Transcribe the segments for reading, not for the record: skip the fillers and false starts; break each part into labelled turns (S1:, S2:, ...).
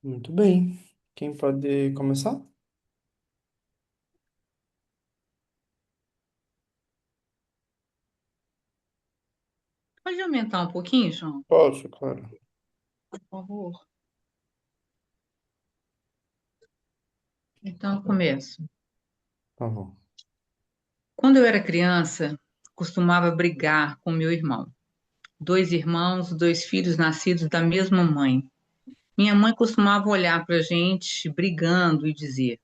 S1: Muito bem. Quem pode começar?
S2: Pode aumentar um pouquinho, João,
S1: Posso, claro.
S2: por favor? Então, eu começo.
S1: Tá bom.
S2: Quando eu era criança, costumava brigar com meu irmão. Dois irmãos, dois filhos nascidos da mesma mãe. Minha mãe costumava olhar para a gente brigando e dizer: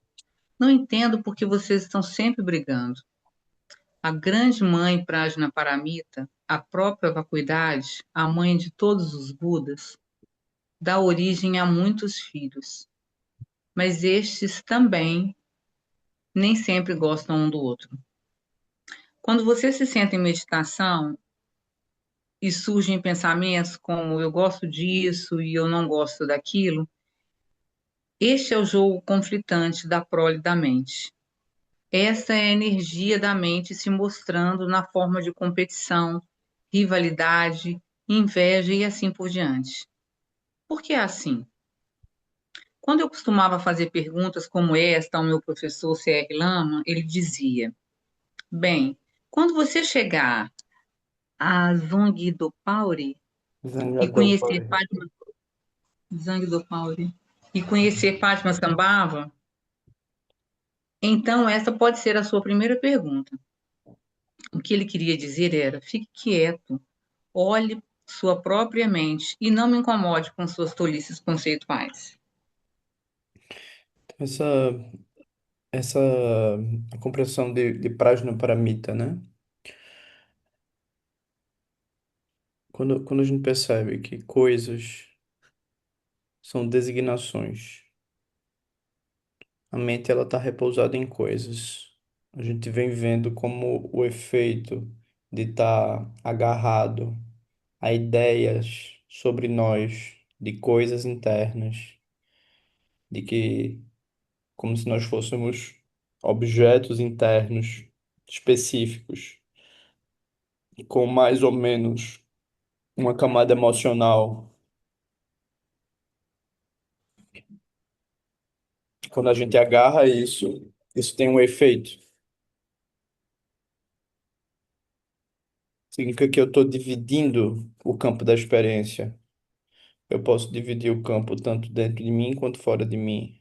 S2: Não entendo por que vocês estão sempre brigando. A grande mãe Prajna Paramita, a própria vacuidade, a mãe de todos os Budas, dá origem a muitos filhos, mas estes também nem sempre gostam um do outro. Quando você se senta em meditação e surgem pensamentos como eu gosto disso e eu não gosto daquilo, este é o jogo conflitante da prole da mente. Essa é a energia da mente se mostrando na forma de competição, rivalidade, inveja e assim por diante. Por que é assim? Quando eu costumava fazer perguntas como esta ao meu professor C.R. Lama, ele dizia: Bem, quando você chegar a Zongdopauri, e conhecer
S1: Zangadopari.
S2: Fátima Zangdopauri e conhecer Fátima Sambava, então essa pode ser a sua primeira pergunta. O que ele queria dizer era: fique quieto, olhe sua própria mente e não me incomode com suas tolices conceituais.
S1: Essa, essa compreensão de Prajnaparamita, né? Quando a gente percebe que coisas são designações, a mente ela está repousada em coisas. A gente vem vendo como o efeito de estar agarrado a ideias sobre nós, de coisas internas, de que como se nós fôssemos objetos internos específicos, com mais ou menos uma camada emocional. Quando a gente agarra isso, isso tem um efeito. Significa que eu estou dividindo o campo da experiência. Eu posso dividir o campo tanto dentro de mim quanto fora de mim.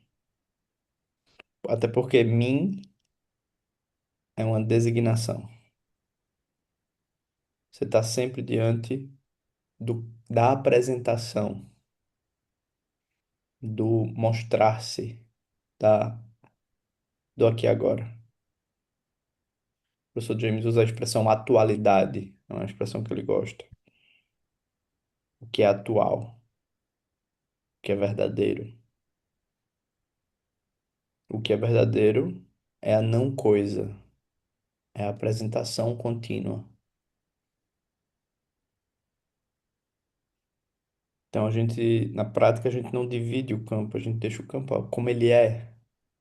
S1: Até porque mim é uma designação. Você está sempre diante da apresentação, do mostrar-se, da, do aqui e agora. O professor James usa a expressão atualidade, é uma expressão que ele gosta. O que é atual, o que é verdadeiro. O que é verdadeiro é a não coisa, é a apresentação contínua. Então a gente, na prática, a gente não divide o campo, a gente deixa o campo como ele é.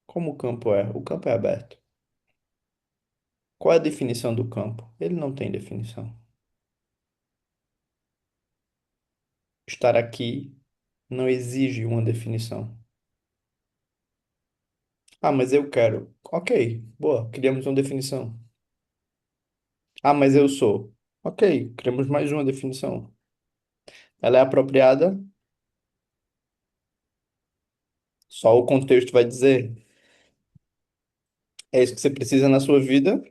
S1: Como o campo é? O campo é aberto. Qual é a definição do campo? Ele não tem definição. Estar aqui não exige uma definição. Ah, mas eu quero. Ok, boa, criamos uma definição. Ah, mas eu sou. Ok, criamos mais uma definição. Ela é apropriada, só o contexto vai dizer. É isso que você precisa na sua vida,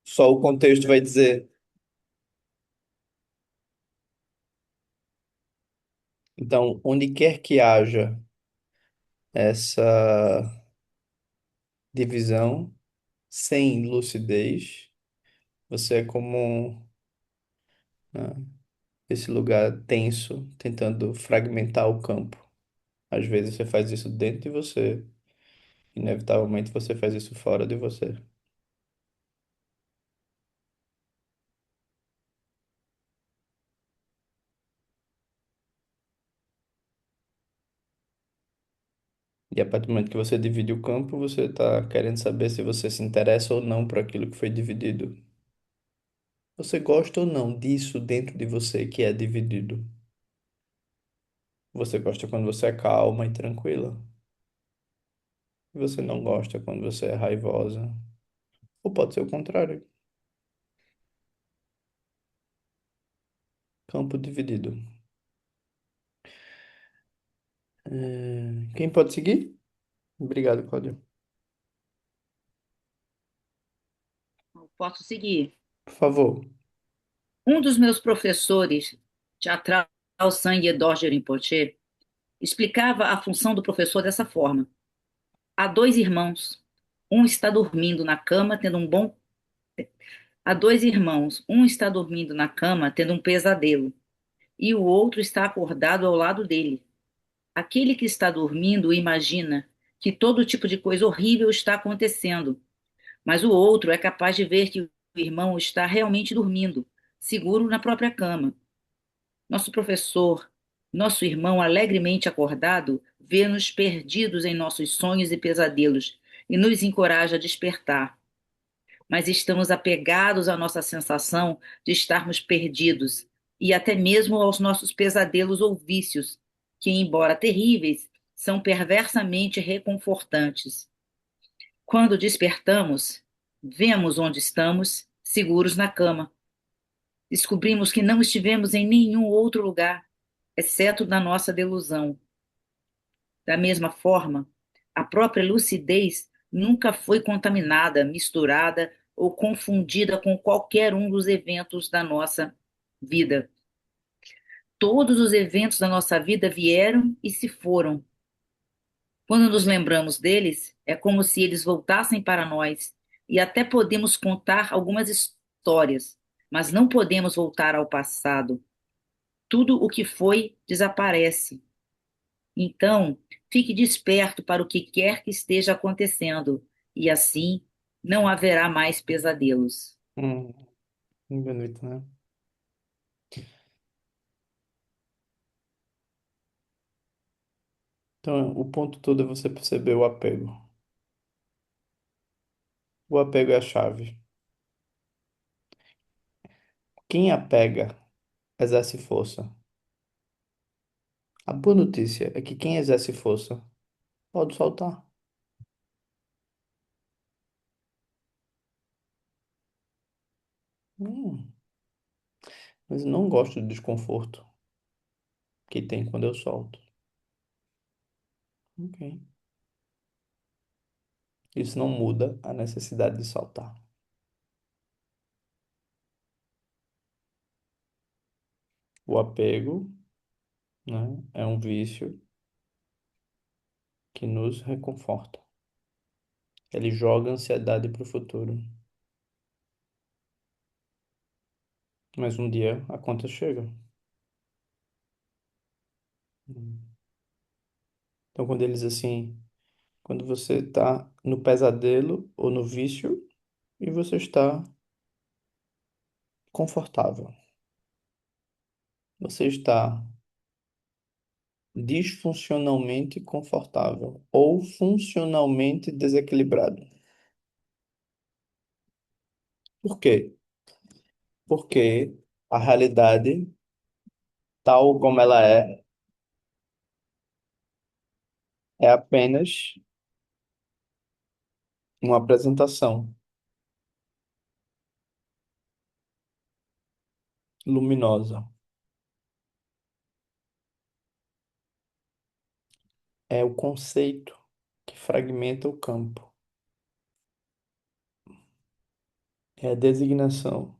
S1: só o contexto vai dizer. Então, onde quer que haja essa divisão sem lucidez, você é como, né, esse lugar tenso, tentando fragmentar o campo. Às vezes você faz isso dentro de você, inevitavelmente você faz isso fora de você. E a partir do momento que você divide o campo, você está querendo saber se você se interessa ou não por aquilo que foi dividido. Você gosta ou não disso dentro de você que é dividido? Você gosta quando você é calma e tranquila. E você não gosta quando você é raivosa. Ou pode ser o contrário. Campo dividido. Quem pode seguir? Obrigado, Cláudio.
S3: Posso seguir.
S1: Por favor.
S3: Um dos meus professores, teatral Sangue Edorje Rinpoche, explicava a função do professor dessa forma. Há dois irmãos. Um está dormindo na cama, tendo um bom. Há dois irmãos. Um está dormindo na cama, tendo um pesadelo, e o outro está acordado ao lado dele. Aquele que está dormindo imagina que todo tipo de coisa horrível está acontecendo, mas o outro é capaz de ver que o irmão está realmente dormindo, seguro na própria cama. Nosso professor, nosso irmão alegremente acordado, vê-nos perdidos em nossos sonhos e pesadelos e nos encoraja a despertar. Mas estamos apegados à nossa sensação de estarmos perdidos e até mesmo aos nossos pesadelos ou vícios, que, embora terríveis, são perversamente reconfortantes. Quando despertamos, vemos onde estamos, seguros na cama. Descobrimos que não estivemos em nenhum outro lugar, exceto na nossa delusão. Da mesma forma, a própria lucidez nunca foi contaminada, misturada ou confundida com qualquer um dos eventos da nossa vida. Todos os eventos da nossa vida vieram e se foram. Quando nos lembramos deles, é como se eles voltassem para nós, e até podemos contar algumas histórias, mas não podemos voltar ao passado. Tudo o que foi desaparece. Então, fique desperto para o que quer que esteja acontecendo, e assim não haverá mais pesadelos.
S1: Hum, bonito, né? Então, o ponto todo é você perceber o apego. O apego é a chave. Quem apega exerce força. A boa notícia é que quem exerce força pode soltar. Hum, mas eu não gosto do desconforto que tem quando eu solto. Ok. Isso não muda a necessidade de soltar. O apego, né, é um vício que nos reconforta. Ele joga ansiedade para o futuro. Mas um dia a conta chega. Então, quando eles assim, quando você está no pesadelo ou no vício e você está confortável, você está disfuncionalmente confortável ou funcionalmente desequilibrado. Por quê? Porque a realidade, tal como ela é apenas uma apresentação luminosa. É o conceito que fragmenta o campo. É a designação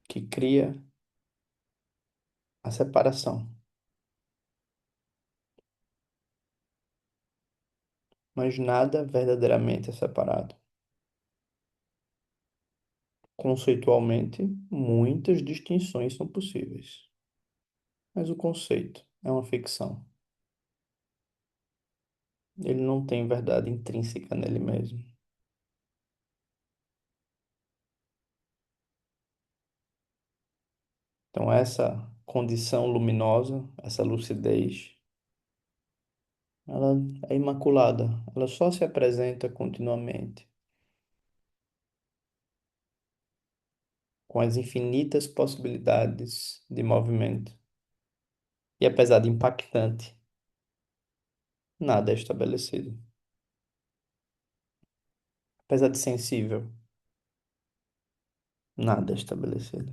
S1: que cria a separação. Mas nada verdadeiramente é separado. Conceitualmente, muitas distinções são possíveis, mas o conceito é uma ficção. Ele não tem verdade intrínseca nele mesmo. Então, essa condição luminosa, essa lucidez, ela é imaculada, ela só se apresenta continuamente, com as infinitas possibilidades de movimento. E E apesar de impactante, nada é estabelecido. Apesar de sensível, nada é estabelecido.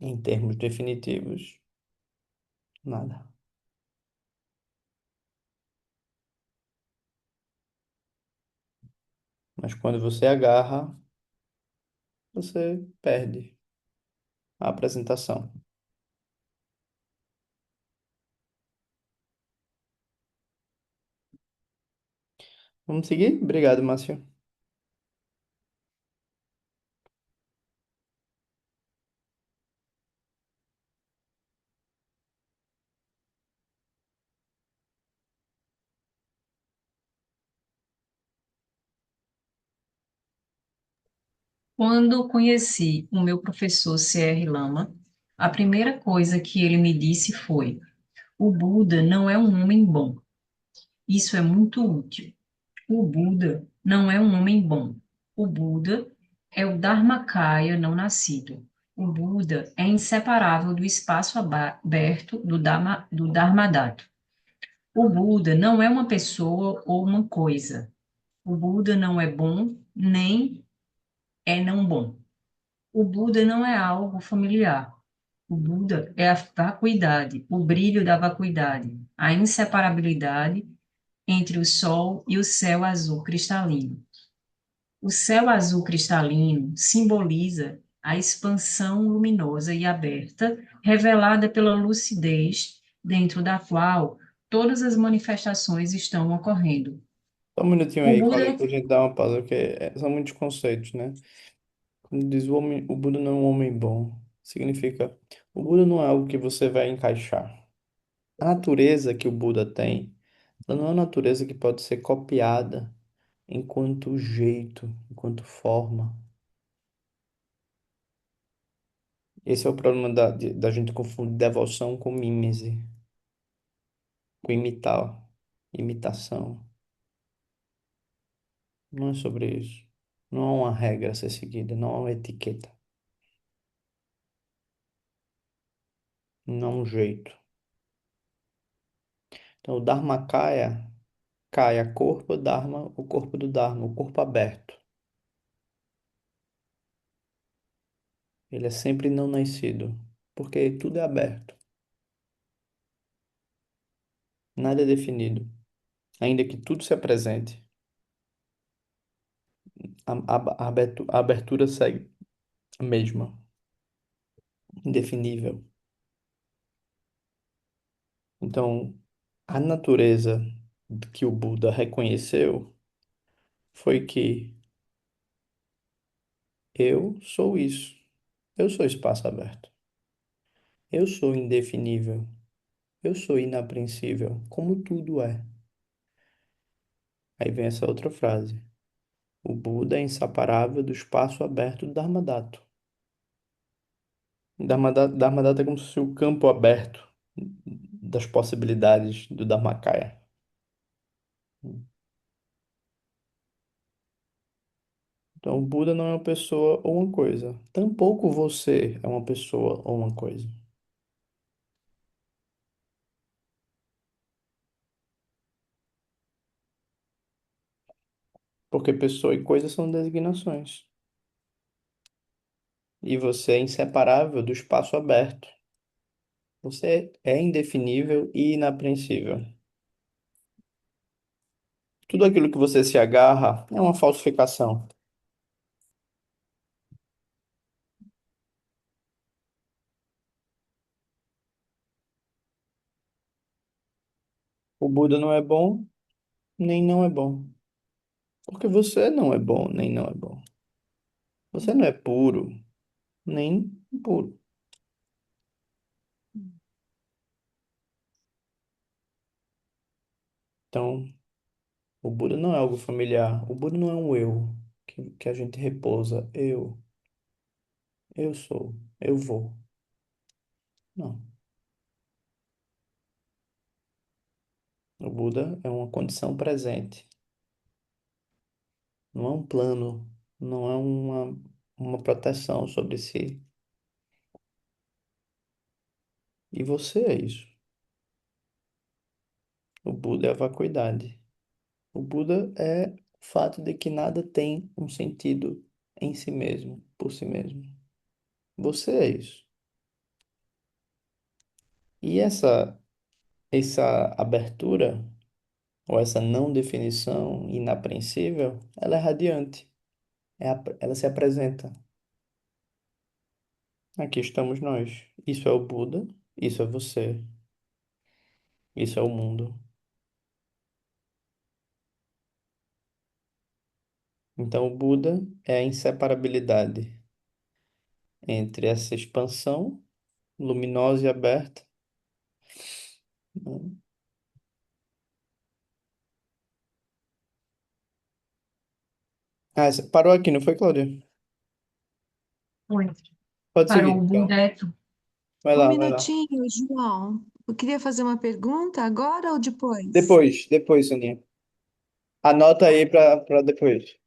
S1: Em termos definitivos, nada. Mas quando você agarra, você perde a apresentação. Vamos seguir? Obrigado, Márcio.
S4: Quando conheci o meu professor C.R. Lama, a primeira coisa que ele me disse foi: o Buda não é um homem bom. Isso é muito útil. O Buda não é um homem bom. O Buda é o Dharmakaya não nascido. O Buda é inseparável do espaço aberto do Dharmadhatu. O Buda não é uma pessoa ou uma coisa. O Buda não é bom, nem é não bom. O Buda não é algo familiar. O Buda é a vacuidade, o brilho da vacuidade, a inseparabilidade entre o sol e o céu azul cristalino. O céu azul cristalino simboliza a expansão luminosa e aberta, revelada pela lucidez, dentro da qual todas as manifestações estão ocorrendo.
S1: Só um minutinho
S4: O
S1: aí,
S4: Buda
S1: Cláudia, pra gente dar uma pausa, porque são muitos conceitos, né? Quando diz o homem, o Buda não é um homem bom, significa o Buda não é algo que você vai encaixar. A natureza que o Buda tem, ela não é uma natureza que pode ser copiada enquanto jeito, enquanto forma. Esse é o problema da gente confundir devoção com mímese, com imitar, imitação. Não é sobre isso. Não há uma regra a ser seguida, não há uma etiqueta, não há um jeito. Então, o Dharmakaya, Kaya, corpo, Dharma, o corpo do Dharma, o corpo aberto. Ele é sempre não nascido, porque tudo é aberto, nada é definido. Ainda que tudo se apresente, a abertura segue a mesma, indefinível. Então, a natureza que o Buda reconheceu foi que eu sou isso, eu sou espaço aberto, eu sou indefinível, eu sou inapreensível, como tudo é. Aí vem essa outra frase. O Buda é inseparável do espaço aberto do Dharmadhatu. Dharmadhatu é como se fosse o campo aberto das possibilidades do Dharmakaya. Então, o Buda não é uma pessoa ou uma coisa. Tampouco você é uma pessoa ou uma coisa. Porque pessoa e coisa são designações. E você é inseparável do espaço aberto. Você é indefinível e inapreensível. Tudo aquilo que você se agarra é uma falsificação. O Buda não é bom, nem não é bom. Porque você não é bom, nem não é bom. Você não é puro, nem impuro. Então, o Buda não é algo familiar. O Buda não é um eu que a gente repousa. Eu sou, eu vou. Não. O Buda é uma condição presente. Não é um plano, não é uma proteção sobre si. E você é isso. O Buda é a vacuidade. O Buda é o fato de que nada tem um sentido em si mesmo, por si mesmo. Você é isso. E essa abertura, ou essa não definição inapreensível, ela é radiante. Ela se apresenta. Aqui estamos nós. Isso é o Buda, isso é você, isso é o mundo. Então, o Buda é a inseparabilidade entre essa expansão luminosa e aberta, né? Ah, você parou aqui, não foi, Cláudia?
S4: Oi.
S1: Pode
S4: Parou
S1: seguir,
S4: o
S1: então.
S4: Buda é tudo.
S1: Vai
S5: Um
S1: lá, vai lá.
S5: minutinho, João. Eu queria fazer uma pergunta agora ou depois?
S1: Depois, Soninha. Anota aí para depois.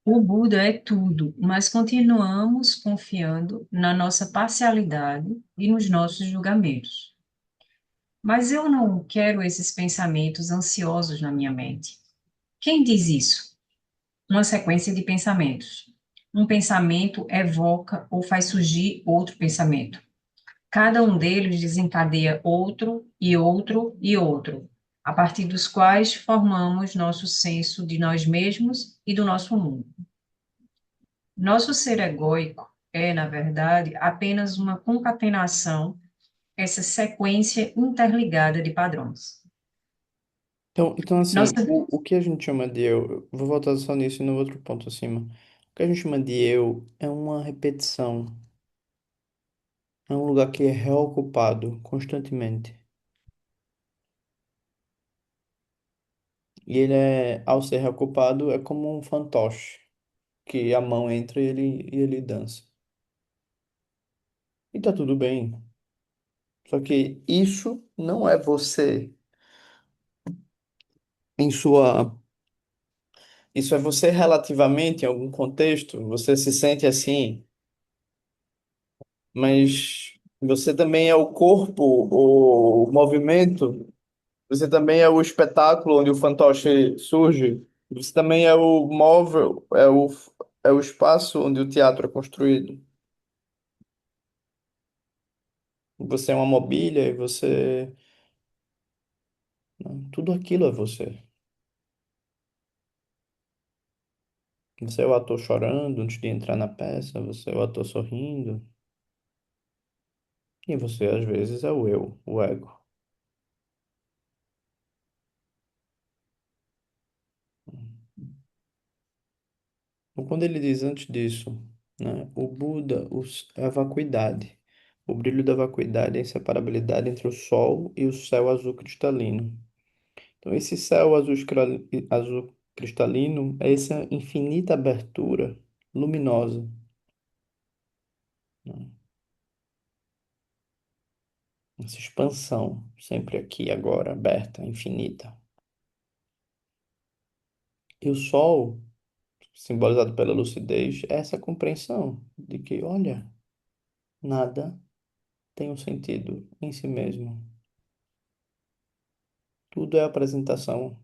S4: O Buda é tudo, mas continuamos confiando na nossa parcialidade e nos nossos julgamentos. Mas eu não quero esses pensamentos ansiosos na minha mente. Quem diz isso? Uma sequência de pensamentos. Um pensamento evoca ou faz surgir outro pensamento. Cada um deles desencadeia outro e outro e outro, a partir dos quais formamos nosso senso de nós mesmos e do nosso mundo. Nosso ser egóico é, na verdade, apenas uma concatenação, essa sequência interligada de padrões.
S1: Então assim,
S4: Nossa,
S1: o que a gente chama de eu vou voltar só nisso e no outro ponto acima. O que a gente chama de eu é uma repetição, é um lugar que é reocupado constantemente. E ele é, ao ser reocupado, é como um fantoche, que a mão entra e ele dança. E tá tudo bem. Só que isso não é você em sua. Isso é você relativamente em algum contexto, você se sente assim, mas você também é o corpo, o movimento, você também é o espetáculo onde o fantoche surge, você também é o móvel, é o espaço onde o teatro é construído. Você é uma mobília e você. Tudo aquilo é você. Você é o ator chorando antes de entrar na peça, você é o ator sorrindo, e você às vezes é o eu, o ego. Então, quando ele diz antes disso, né, o Buda é a vacuidade. O brilho da vacuidade é a inseparabilidade entre o sol e o céu azul cristalino. Então, esse céu azul cristalino é essa infinita abertura luminosa, né? Essa expansão, sempre aqui, agora, aberta, infinita. E o sol, simbolizado pela lucidez, é essa compreensão de que, olha, nada tem um sentido em si mesmo. Tudo é apresentação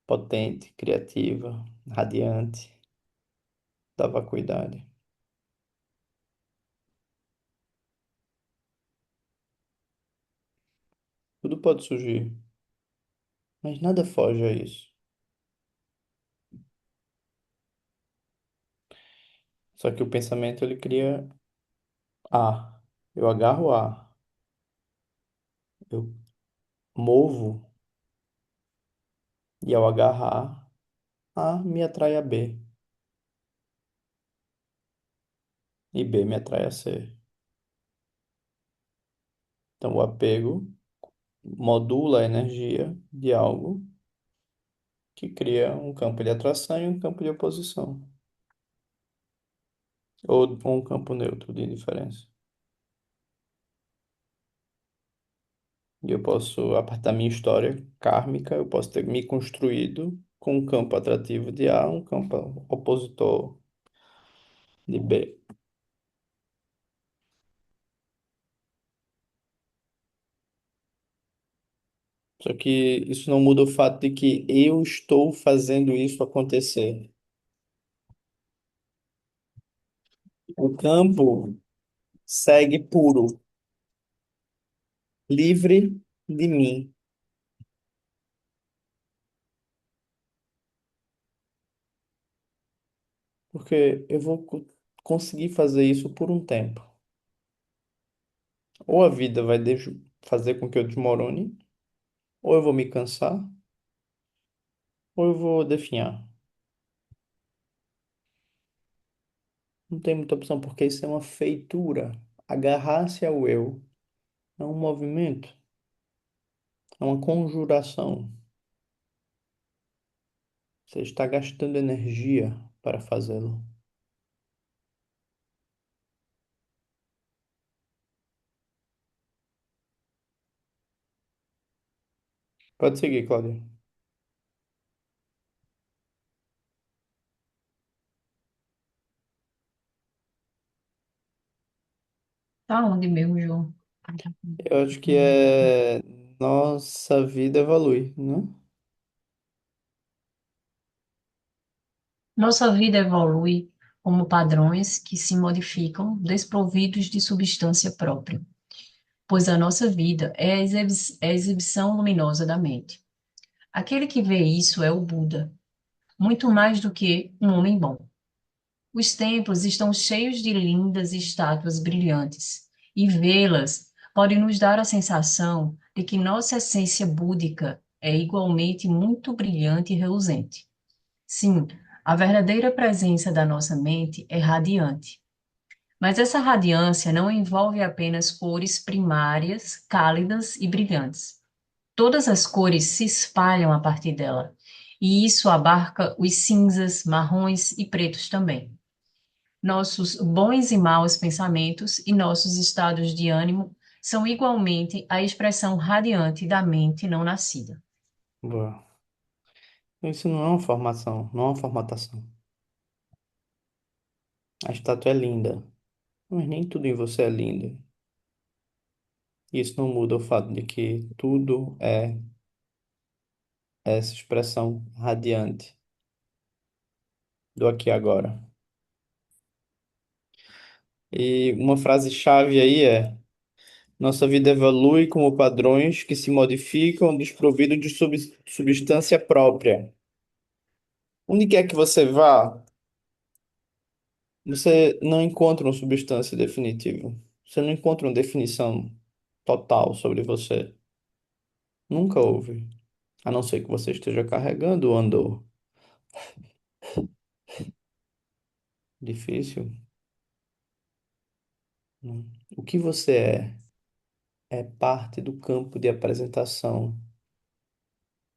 S1: potente, criativa, radiante da vacuidade. Tudo pode surgir, mas nada foge a isso. Só que o pensamento ele cria A. Eu agarro A, eu movo e ao agarrar A me atrai a B e B me atrai a C. Então o apego modula a energia de algo que cria um campo de atração e um campo de oposição, ou um campo neutro de indiferença. E eu posso, a partir da minha história kármica, eu posso ter me construído com um campo atrativo de A, um campo opositor de B. Só que isso não muda o fato de que eu estou fazendo isso acontecer. O campo segue puro, livre de mim, porque eu vou conseguir fazer isso por um tempo. Ou a vida vai fazer com que eu desmorone, ou eu vou me cansar, ou eu vou definhar. Não tem muita opção, porque isso é uma feitura. Agarrar-se ao eu é um movimento, é uma conjuração. Você está gastando energia para fazê-lo. Pode seguir, Cláudia.
S4: Tá onde mesmo, João?
S1: Eu acho que é nossa vida evolui, né?
S4: Nossa vida evolui como padrões que se modificam, desprovidos de substância própria, pois a nossa vida é é a exibição luminosa da mente. Aquele que vê isso é o Buda, muito mais do que um homem bom. Os templos estão cheios de lindas estátuas brilhantes, e vê-las pode nos dar a sensação de que nossa essência búdica é igualmente muito brilhante e reluzente. Sim, a verdadeira presença da nossa mente é radiante. Mas essa radiância não envolve apenas cores primárias, cálidas e brilhantes. Todas as cores se espalham a partir dela, e isso abarca os cinzas, marrons e pretos também. Nossos bons e maus pensamentos e nossos estados de ânimo são igualmente a expressão radiante da mente não nascida.
S1: Boa. Isso não é uma formação, não é uma formatação. A estátua é linda, mas nem tudo em você é lindo. Isso não muda o fato de que tudo é essa expressão radiante do aqui e agora. E uma frase-chave aí é: nossa vida evolui como padrões que se modificam desprovidos de substância própria. Onde quer que você vá, você não encontra uma substância definitiva. Você não encontra uma definição total sobre você. Nunca houve. A não ser que você esteja carregando o andor. Difícil, né? O que você é parte do campo de apresentação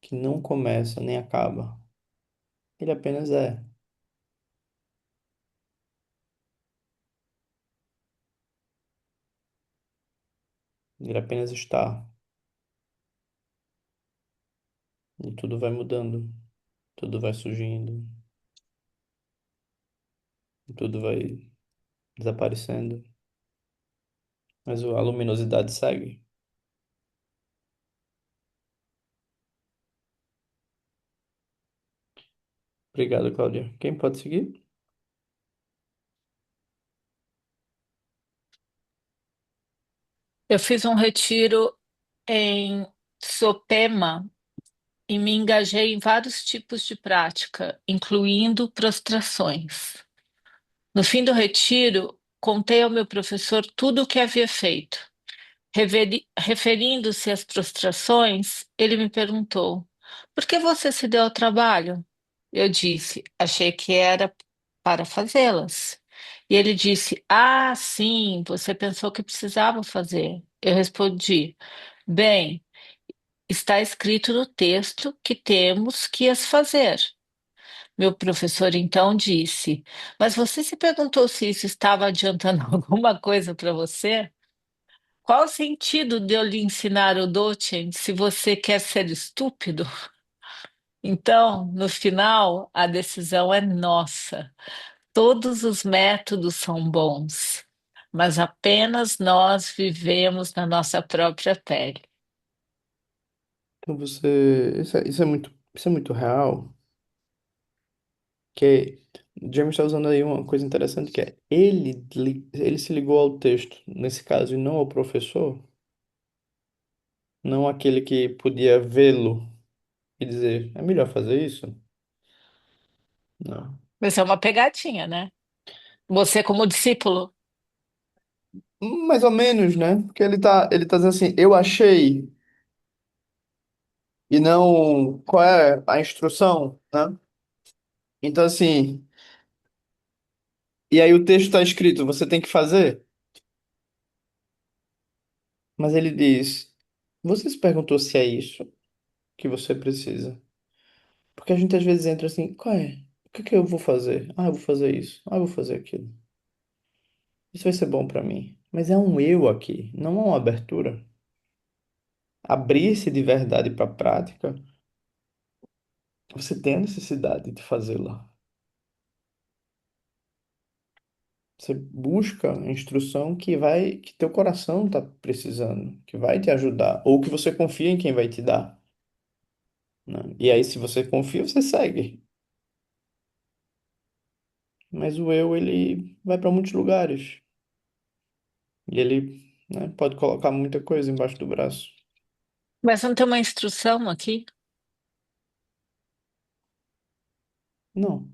S1: que não começa nem acaba. Ele apenas é. Ele apenas está. E tudo vai mudando. Tudo vai surgindo. Tudo vai desaparecendo. Mas a luminosidade segue. Obrigado, Cláudia. Quem pode seguir?
S6: Eu fiz um retiro em Sopema e me engajei em vários tipos de prática, incluindo prostrações. No fim do retiro, contei ao meu professor tudo o que havia feito. Referindo-se às prostrações, ele me perguntou: por que você se deu ao trabalho? Eu disse: achei que era para fazê-las. E ele disse: ah, sim, você pensou que precisava fazer. Eu respondi: bem, está escrito no texto que temos que as fazer. Meu professor então disse: mas você se perguntou se isso estava adiantando alguma coisa para você? Qual o sentido de eu lhe ensinar o Dochen se você quer ser estúpido? Então, no final, a decisão é nossa. Todos os métodos são bons, mas apenas nós vivemos na nossa própria pele.
S1: Então você. Isso é muito real. Que James está usando aí uma coisa interessante que é ele se ligou ao texto, nesse caso, e não ao professor, não aquele que podia vê-lo e dizer, é melhor fazer isso? Não.
S6: Mas é uma pegadinha, né? Você como discípulo.
S1: Mais ou menos, né? Porque ele tá dizendo assim, eu achei, e não qual é a instrução, né? Então, assim, e aí o texto está escrito, você tem que fazer, mas ele diz, você se perguntou se é isso que você precisa? Porque a gente às vezes entra assim, qual é? O que que eu vou fazer? Ah, eu vou fazer isso. Ah, eu vou fazer aquilo. Isso vai ser bom pra mim. Mas é um eu aqui, não é uma abertura. Abrir-se de verdade para a prática, você tem a necessidade de fazê-la. Você busca a instrução que teu coração está precisando, que vai te ajudar, ou que você confia em quem vai te dar, né? E aí, se você confia, você segue. Mas o eu, ele vai para muitos lugares. E ele, né, pode colocar muita coisa embaixo do braço.
S6: Mas não tem uma instrução aqui?
S1: Não.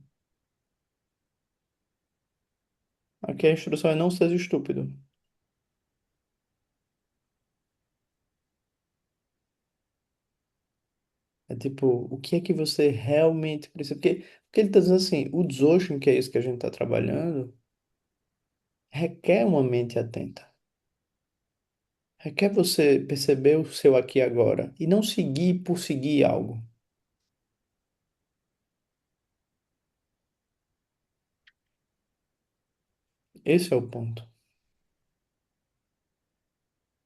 S1: Aqui a instrução é não seja estúpido. É tipo, o que é que você realmente precisa? Porque ele está dizendo assim, o Dzogchen, que é isso que a gente está trabalhando, requer uma mente atenta. Requer você perceber o seu aqui e agora e não seguir por seguir algo. Esse é o ponto.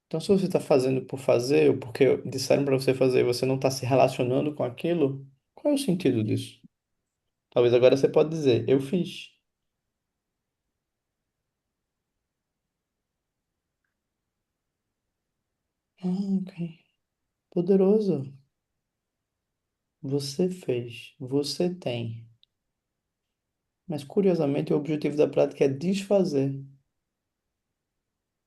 S1: Então, se você está fazendo por fazer, ou porque disseram para você fazer e você não está se relacionando com aquilo, qual é o sentido disso? Talvez agora você pode dizer, eu fiz. Ah, ok. Poderoso. Você fez. Você tem. Mas, curiosamente, o objetivo da prática é desfazer.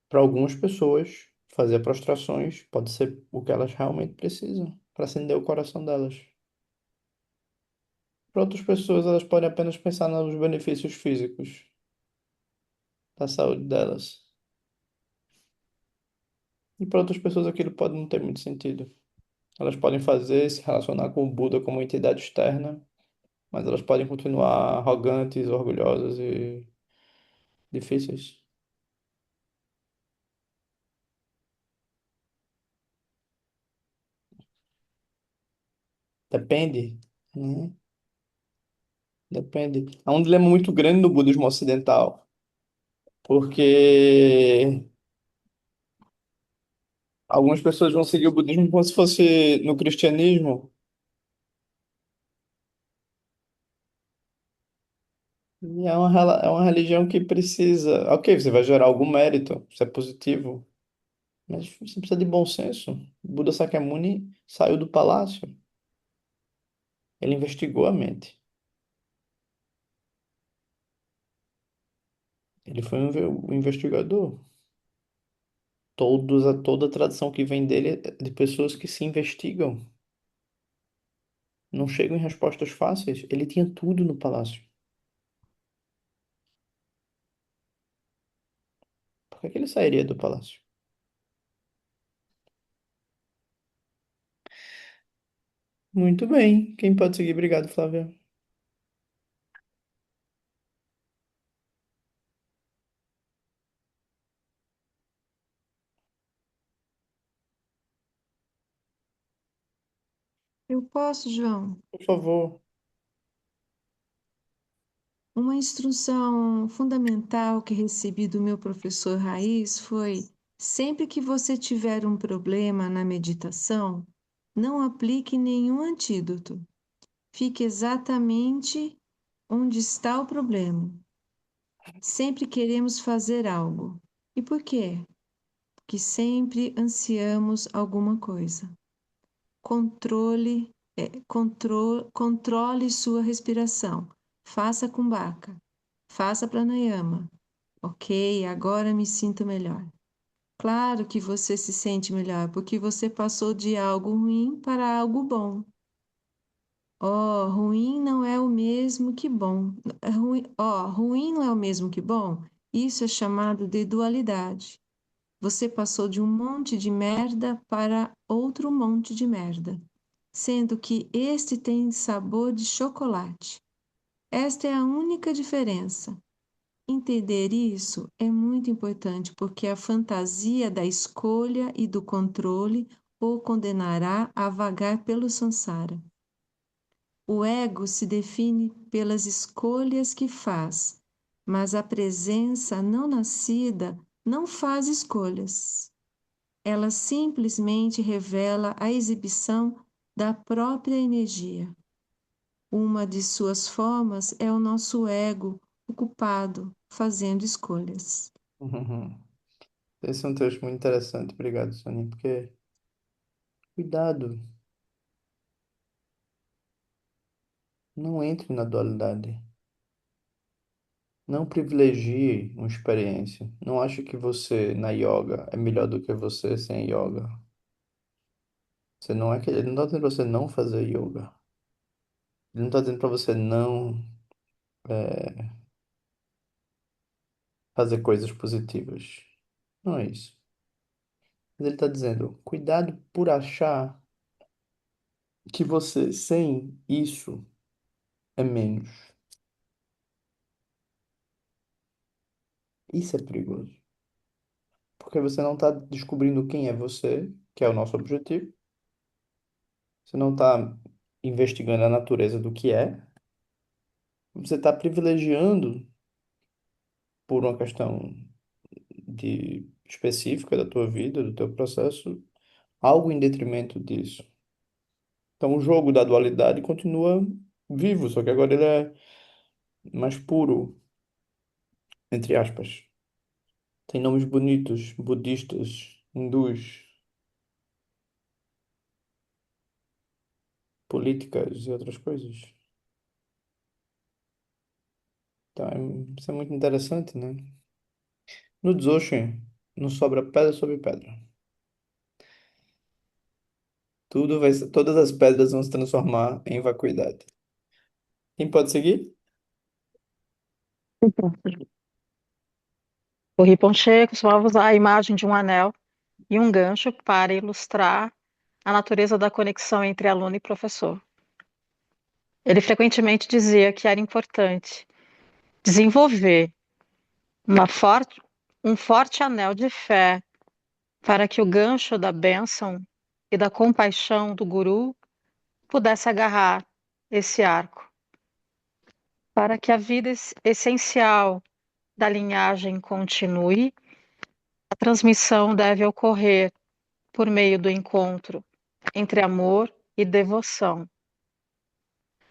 S1: Para algumas pessoas, fazer prostrações pode ser o que elas realmente precisam para acender o coração delas. Para outras pessoas, elas podem apenas pensar nos benefícios físicos da saúde delas. E para outras pessoas, aquilo pode não ter muito sentido. Elas podem fazer, se relacionar com o Buda como uma entidade externa, mas elas podem continuar arrogantes, orgulhosas e difíceis. Depende, né? Depende. Há um dilema muito grande no budismo ocidental, porque algumas pessoas vão seguir o budismo como se fosse no cristianismo. E é uma religião que precisa. Ok, você vai gerar algum mérito, isso é positivo, mas você precisa de bom senso. Buda Sakyamuni saiu do palácio, ele investigou a mente. Ele foi um investigador. Toda a tradição que vem dele é de pessoas que se investigam, não chegam em respostas fáceis. Ele tinha tudo no palácio. Por que que ele sairia do palácio? Muito bem. Quem pode seguir? Obrigado, Flávia.
S5: Eu posso, João?
S1: Por favor.
S5: Uma instrução fundamental que recebi do meu professor Raiz foi: sempre que você tiver um problema na meditação, não aplique nenhum antídoto. Fique exatamente onde está o problema. Sempre queremos fazer algo. E por quê? Porque sempre ansiamos alguma coisa. controle sua respiração. Faça Kumbhaka. Faça pranayama. Ok, agora me sinto melhor. Claro que você se sente melhor, porque você passou de algo ruim para algo bom. Oh, ruim não é o mesmo que bom. Ruim não é o mesmo que bom. Isso é chamado de dualidade. Você passou de um monte de merda para outro monte de merda, sendo que este tem sabor de chocolate. Esta é a única diferença. Entender isso é muito importante porque a fantasia da escolha e do controle o condenará a vagar pelo samsara. O ego se define pelas escolhas que faz, mas a presença não nascida não faz escolhas. Ela simplesmente revela a exibição da própria energia. Uma de suas formas é o nosso ego ocupado fazendo escolhas.
S1: Uhum. Esse é um texto muito interessante, obrigado, Sonia, porque cuidado, não entre na dualidade. Não privilegie uma experiência. Não ache que você na yoga é melhor do que você sem yoga. Você não é que ele não está dizendo para você não fazer yoga. Ele não está dizendo para você não fazer coisas positivas. Não é isso. Mas ele está dizendo, cuidado por achar que você sem isso é menos. Isso é perigoso. Porque você não está descobrindo quem é você, que é o nosso objetivo. Você não está investigando a natureza do que é. Você está privilegiando por uma questão de específica da tua vida, do teu processo, algo em detrimento disso. Então o jogo da dualidade continua vivo, só que agora ele é mais puro, entre aspas. Tem nomes bonitos, budistas, hindus, políticas e outras coisas. Então isso é muito interessante, né? No Dzogchen, não sobra pedra sobre pedra. Todas as pedras vão se transformar em vacuidade. Quem pode seguir?
S7: O Rinpoche costumava usar a imagem de um anel e um gancho para ilustrar a natureza da conexão entre aluno e professor. Ele frequentemente dizia que era importante desenvolver uma forte, um forte anel de fé para que o gancho da bênção e da compaixão do guru pudesse agarrar esse arco, para que a vida essencial da linhagem continue. A transmissão deve ocorrer por meio do encontro entre amor e devoção.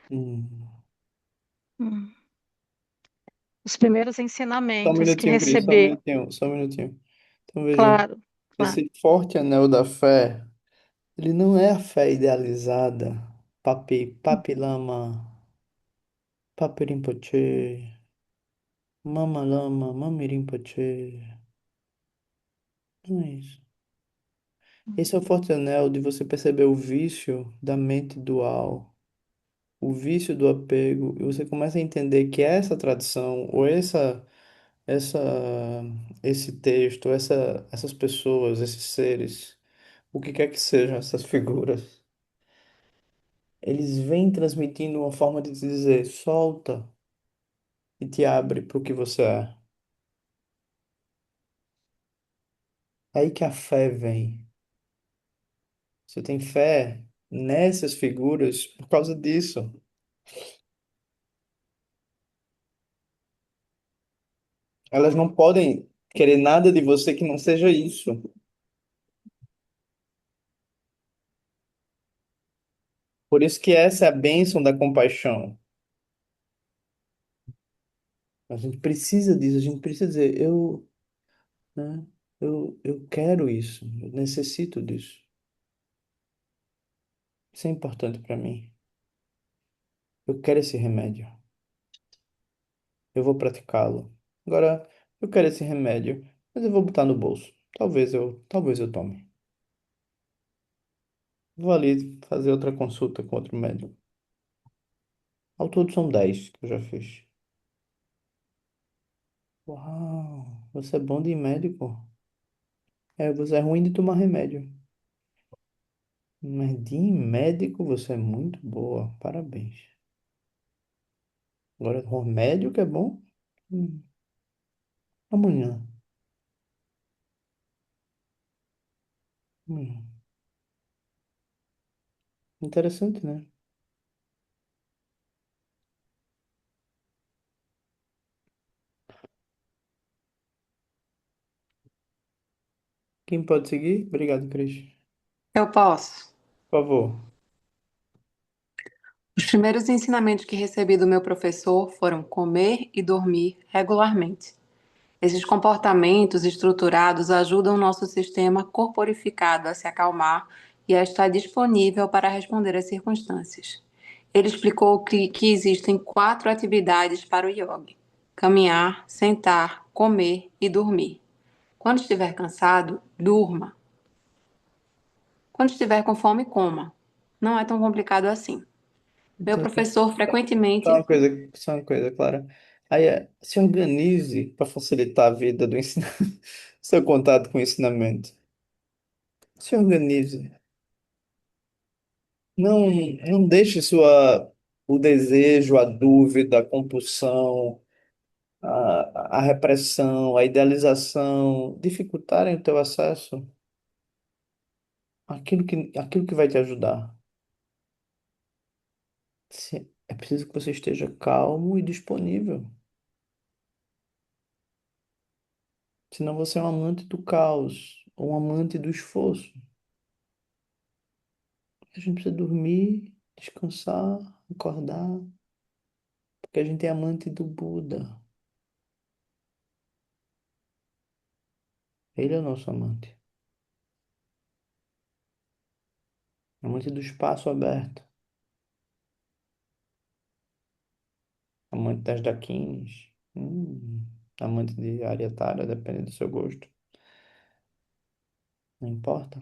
S1: Hum.
S7: Hum. Os primeiros
S1: Só um
S7: ensinamentos que
S1: minutinho, Cris, só um
S7: recebi,
S1: minutinho, só um minutinho. Então veja,
S7: claro, claro.
S1: esse forte anel da fé, ele não é a fé idealizada. Papilama, papirimpoche, mamalama, mamirimpoche. Não é isso. Esse é o forte anel de você perceber o vício da mente dual, o vício do apego, e você começa a entender que essa tradição, ou essa, esse texto, essas pessoas, esses seres, o que quer que sejam essas figuras, eles vêm transmitindo uma forma de te dizer, solta e te abre para o que você é. É aí que a fé vem. Você tem fé nessas figuras por causa disso. Elas não podem querer nada de você que não seja isso. Por isso que essa é a bênção da compaixão. A gente precisa disso, a gente precisa dizer, né, eu quero isso, eu necessito disso. Isso é importante para mim. Eu quero esse remédio. Eu vou praticá-lo. Agora, eu quero esse remédio, mas eu vou botar no bolso. Talvez eu tome. Vou ali fazer outra consulta com outro médico. Ao todo são 10 que eu já fiz. Uau, você é bom de médico. É, você é ruim de tomar remédio. Mas de médico você é muito boa. Parabéns. Agora, remédio que é bom? Hum, amanhã. Hum, interessante, né? Quem pode seguir? Obrigado, Cris.
S8: Eu posso.
S1: Por favor.
S8: Os primeiros ensinamentos que recebi do meu professor foram comer e dormir regularmente. Esses comportamentos estruturados ajudam o nosso sistema corporificado a se acalmar e a estar disponível para responder às circunstâncias. Ele explicou que existem 4 atividades para o yoga: caminhar, sentar, comer e dormir. Quando estiver cansado, durma. Quando estiver com fome, coma. Não é tão complicado assim. Meu
S1: Então,
S8: professor
S1: só uma
S8: frequentemente.
S1: coisa, só uma coisa, Clara. Aí, se organize para facilitar a vida do ensino, seu contato com o ensinamento. Se organize. Não, não deixe o desejo, a dúvida, a compulsão, a repressão, a idealização dificultarem o teu acesso àquilo que vai te ajudar. É preciso que você esteja calmo e disponível. Senão você é um amante do caos, ou um amante do esforço. A gente precisa dormir, descansar, acordar, porque a gente é amante do Buda. Ele é o nosso amante. Amante do espaço aberto. Amante das daquinis. Amante de Arietara, depende do seu gosto. Não importa.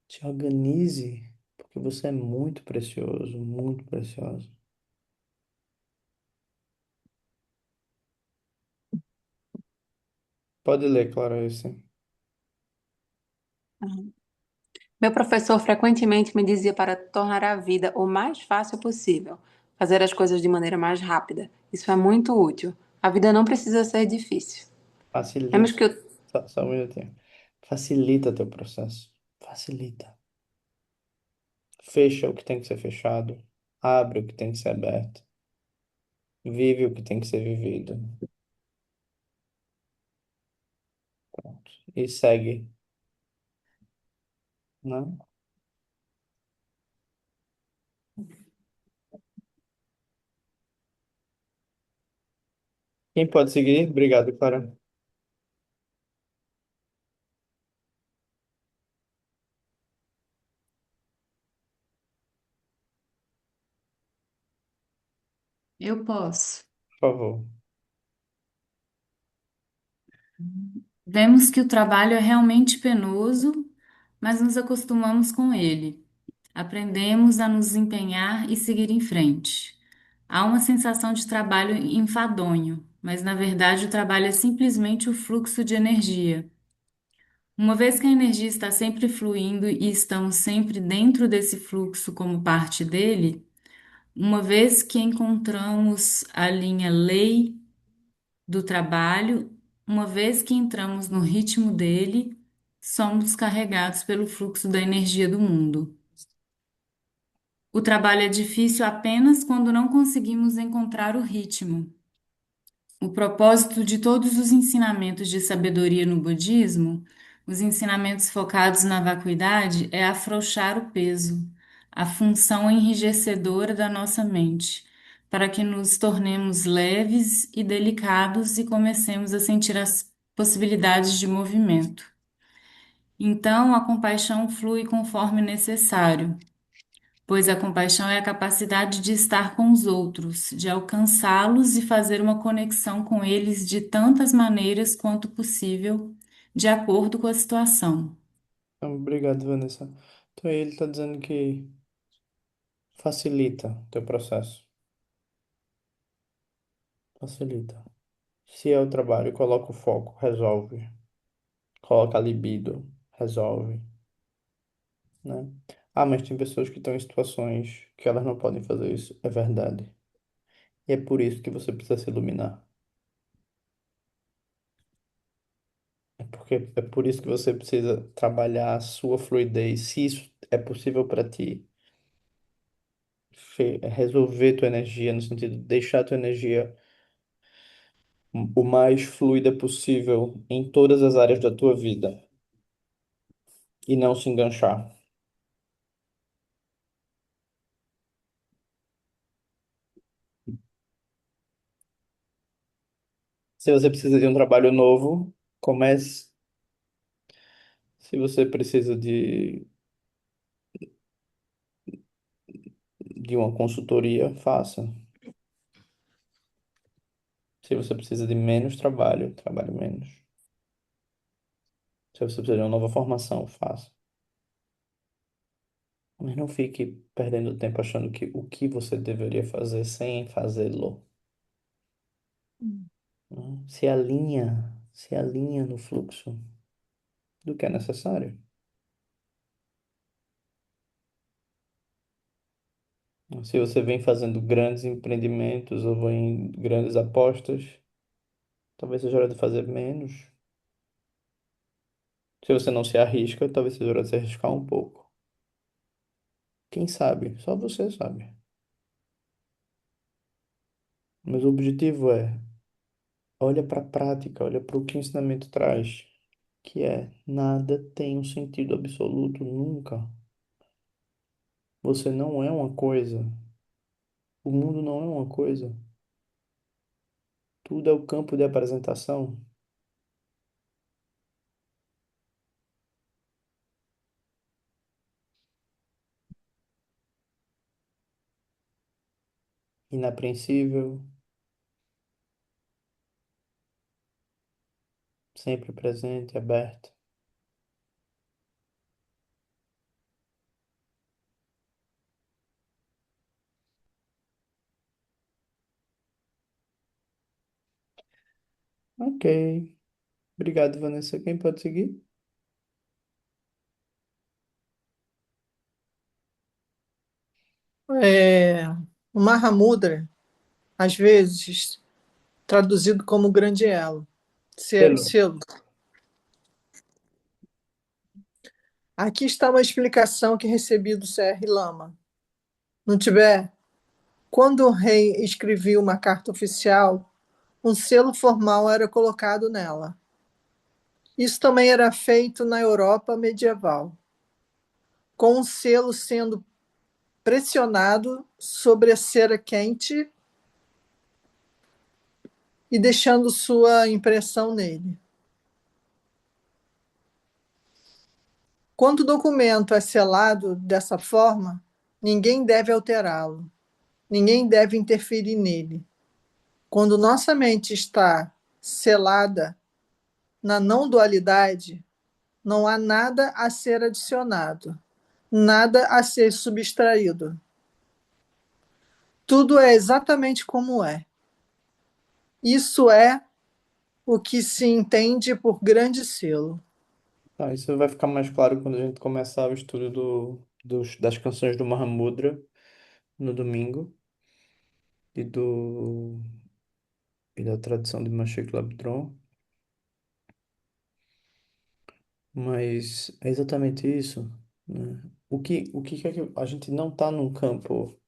S1: Se organize, porque você é muito precioso, muito precioso. Pode ler, Clarice.
S8: Meu professor frequentemente me dizia para tornar a vida o mais fácil possível, fazer as coisas de maneira mais rápida. Isso é muito útil. A vida não precisa ser difícil. Temos
S1: Facilita.
S8: que.
S1: Só um minutinho. Facilita teu processo. Facilita. Fecha o que tem que ser fechado. Abre o que tem que ser aberto. Vive o que tem que ser vivido. Pronto. E segue, né? Quem pode seguir? Obrigado, Clara.
S5: Eu posso.
S1: Por favor.
S9: Vemos que o trabalho é realmente penoso, mas nos acostumamos com ele. Aprendemos a nos empenhar e seguir em frente. Há uma sensação de trabalho enfadonho, mas na verdade o trabalho é simplesmente o fluxo de energia. Uma vez que a energia está sempre fluindo e estamos sempre dentro desse fluxo como parte dele, uma vez que encontramos a linha lei do trabalho, uma vez que entramos no ritmo dele, somos carregados pelo fluxo da energia do mundo. O trabalho é difícil apenas quando não conseguimos encontrar o ritmo. O propósito de todos os ensinamentos de sabedoria no budismo, os ensinamentos focados na vacuidade, é afrouxar o peso, a função enrijecedora da nossa mente, para que nos tornemos leves e delicados e comecemos a sentir as possibilidades de movimento. Então, a compaixão flui conforme necessário, pois a compaixão é a capacidade de estar com os outros, de alcançá-los e fazer uma conexão com eles de tantas maneiras quanto possível, de acordo com a situação.
S1: Então, obrigado, Vanessa. Então ele está dizendo que facilita o teu processo. Facilita. Se é o trabalho, coloca o foco, resolve. Coloca a libido, resolve, né? Ah, mas tem pessoas que estão em situações que elas não podem fazer isso. É verdade. E é por isso que você precisa se iluminar. É por isso que você precisa trabalhar a sua fluidez. Se isso é possível para ti, resolver tua energia, no sentido de deixar tua energia o mais fluida possível em todas as áreas da tua vida e não se enganchar. Se você precisa de um trabalho novo, comece. Se você precisa de uma consultoria, faça. Se você precisa de menos trabalho, trabalhe menos. Se você precisa de uma nova formação, faça. Mas não fique perdendo tempo achando que o que você deveria fazer sem fazê-lo. Né? Se alinha no fluxo do que é necessário. Se você vem fazendo grandes empreendimentos ou vem grandes apostas, talvez seja hora de fazer menos. Se você não se arrisca, talvez seja hora de se arriscar um pouco. Quem sabe? Só você sabe. Mas o objetivo é, olha para a prática, olha para o que o ensinamento traz, que é nada tem um sentido absoluto nunca. Você não é uma coisa. O mundo não é uma coisa. Tudo é o campo de apresentação. Inapreensível, sempre presente, aberto. Ok. Obrigado, Vanessa. Quem pode seguir?
S10: É, o Mahamudra, às vezes traduzido como grande elo,
S1: Selo.
S10: selo. Aqui está uma explicação que recebi do C.R. Lama. No Tibete, quando o rei escrevia uma carta oficial, um selo formal era colocado nela. Isso também era feito na Europa medieval, com um selo sendo pressionado sobre a cera quente e deixando sua impressão nele. Quando o documento é selado dessa forma, ninguém deve alterá-lo, ninguém deve interferir nele. Quando nossa mente está selada na não dualidade, não há nada a ser adicionado, nada a ser subtraído. Tudo é exatamente como é. Isso é o que se entende por grande selo.
S1: Tá, isso vai ficar mais claro quando a gente começar o estudo das canções do Mahamudra no domingo e, e da tradição de Macheco Labdron. Mas é exatamente isso, né? O que é que a gente não está num campo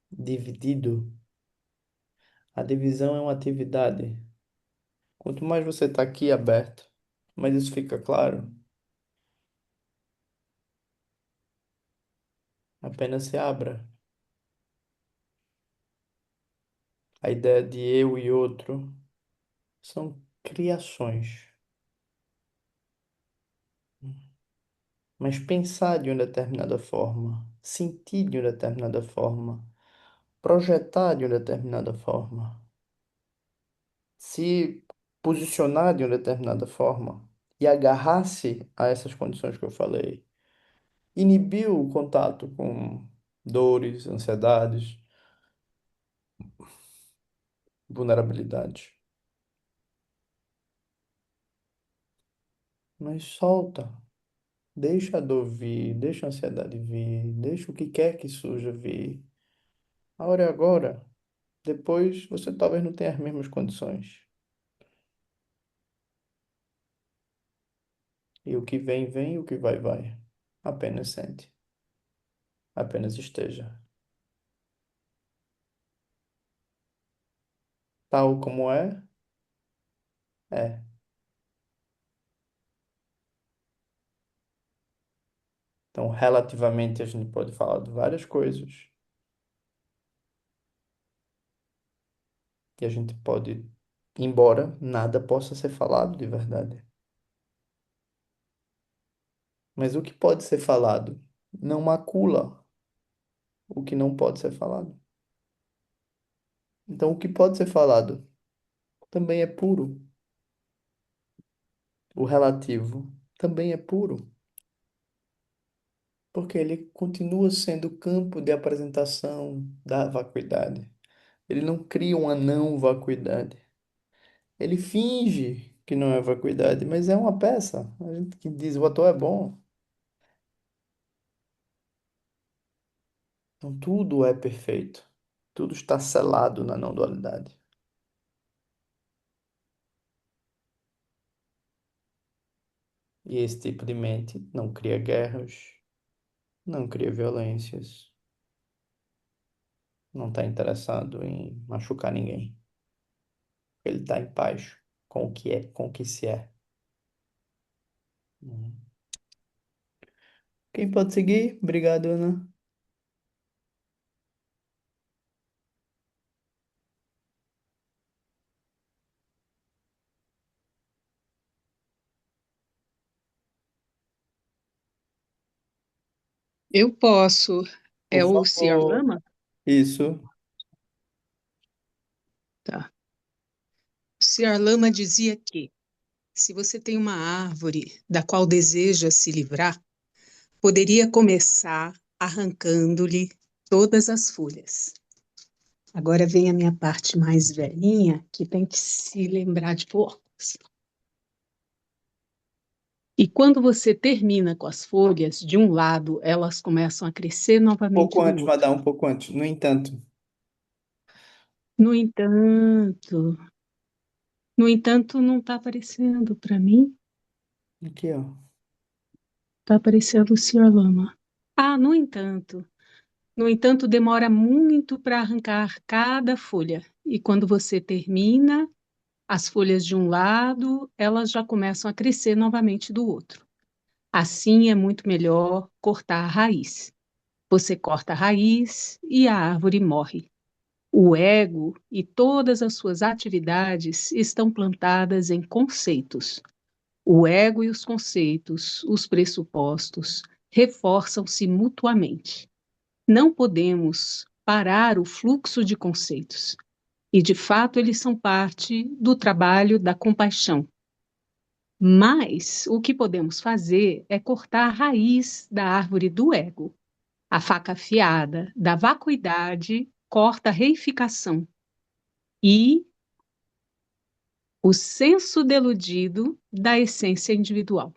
S1: dividido? A divisão é uma atividade. Quanto mais você está aqui aberto, mais isso fica claro. Apenas se abra. A ideia de eu e outro são criações. mas pensar de uma determinada forma, sentir de uma determinada forma, projetar de uma determinada forma, se posicionar de uma determinada forma e agarrar-se a essas condições que eu falei, inibiu o contato com dores, ansiedades, vulnerabilidade. Mas solta, deixa a dor vir, deixa a ansiedade vir, deixa o que quer que surja vir. A hora é agora. Depois você talvez não tenha as mesmas condições. E o que vem, vem, e o que vai, vai. Apenas sente. Apenas esteja. Tal como é, é. Então, relativamente, a gente pode falar de várias coisas. E a gente pode, embora nada possa ser falado de verdade. Mas o que pode ser falado não macula o que não pode ser falado. Então, o que pode ser falado também é puro. O relativo também é puro, porque ele continua sendo o campo de apresentação da vacuidade. Ele não cria uma não vacuidade. Ele finge que não é vacuidade, mas é uma peça. A gente que diz o ator é bom. Então tudo é perfeito. Tudo está selado na não dualidade. E esse tipo de mente não cria guerras, não cria violências, não está interessado em machucar ninguém. Ele está em paz com o que é, com o que se é. Uhum. Quem pode seguir? Obrigado, Ana.
S11: Eu posso.
S1: Por
S11: É o Ciar
S1: favor.
S11: Lama?
S1: Isso.
S11: Tá. O Ciar Lama dizia que, se você tem uma árvore da qual deseja se livrar, poderia começar arrancando-lhe todas as folhas. Agora vem a minha parte mais velhinha, que tem que se lembrar de poucos. E quando você termina com as folhas, de um lado, elas começam a crescer
S1: Pouco
S11: novamente do
S1: antes,
S11: outro.
S1: Madá, um pouco antes. No entanto,
S11: No entanto, no entanto, não está aparecendo para mim.
S1: aqui, ó.
S11: Está aparecendo o Sr. Lama. Ah, no entanto, demora muito para arrancar cada folha. E quando você termina, as folhas de um lado, elas já começam a crescer novamente do outro. Assim é muito melhor cortar a raiz. Você corta a raiz e a árvore morre. O ego e todas as suas atividades estão plantadas em conceitos. O ego e os conceitos, os pressupostos, reforçam-se mutuamente. Não podemos parar o fluxo de conceitos. E, de fato, eles são parte do trabalho da compaixão. Mas o que podemos fazer é cortar a raiz da árvore do ego. A faca afiada da vacuidade corta a reificação e o senso deludido da essência individual.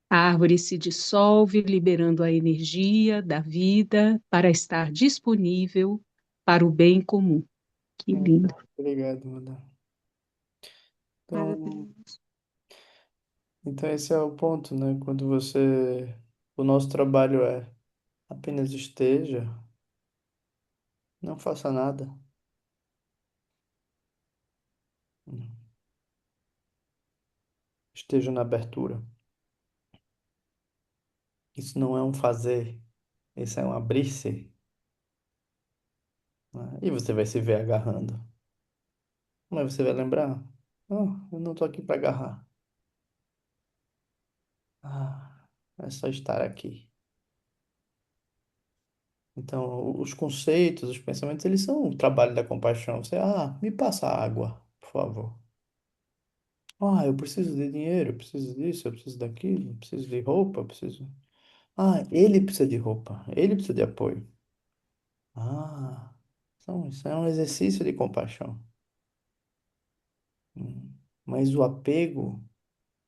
S11: A árvore se dissolve, liberando a energia da vida para estar disponível para o bem comum. Que lindo.
S1: Obrigado, Madá. Então,
S5: Parabéns.
S1: então esse é o ponto, né? Quando você... O nosso trabalho é apenas esteja, não faça nada. Esteja na abertura. Isso não é um fazer, isso é um abrir-se, né? E você vai se ver agarrando. Mas você vai lembrar, eu não tô aqui para agarrar. Ah, é só estar aqui. Então, os conceitos, os pensamentos, eles são o trabalho da compaixão. Você, me passa água, por favor. Eu preciso de dinheiro, eu preciso disso, eu preciso daquilo, eu preciso de roupa, eu preciso. Ele precisa de roupa, ele precisa de apoio. Então, isso é um exercício de compaixão. Hum. Mas o apego,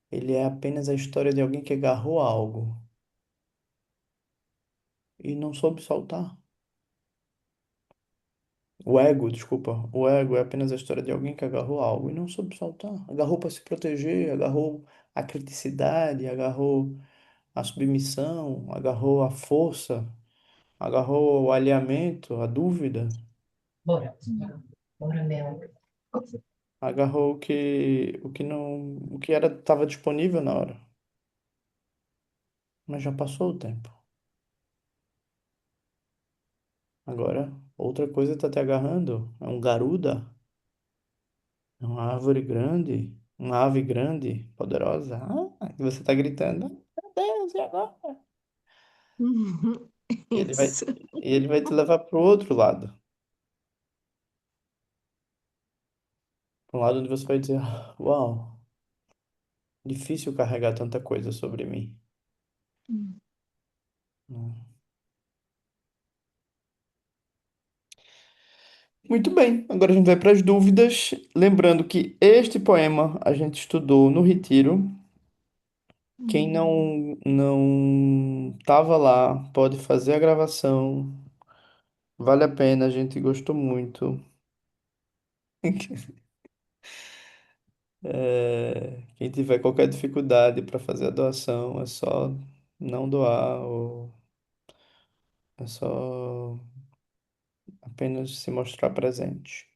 S1: ele é apenas a história de alguém que agarrou algo e não soube soltar. O ego, desculpa, o ego é apenas a história de alguém que agarrou algo e não soube soltar. Agarrou para se proteger, agarrou a criticidade, agarrou a submissão, agarrou a força, agarrou o alinhamento, a dúvida,
S4: Bora. Bora, Mel.
S1: agarrou o que não, o que era estava disponível na hora, mas já passou o tempo. Agora, outra coisa está te agarrando, é um garuda, é uma árvore grande, uma ave grande, poderosa. E você está gritando, meu Deus, e agora? E ele vai,
S5: Isso.
S1: e ele vai te levar para o outro lado, para um lado onde você vai dizer, uau, difícil carregar tanta coisa sobre mim. Né? Muito bem, agora a gente vai para as dúvidas. Lembrando que este poema a gente estudou no retiro. Quem não estava lá pode fazer a gravação. Vale a pena, a gente gostou muito. Quem tiver qualquer dificuldade para fazer a doação, é só não doar ou é só apenas se mostrar presente.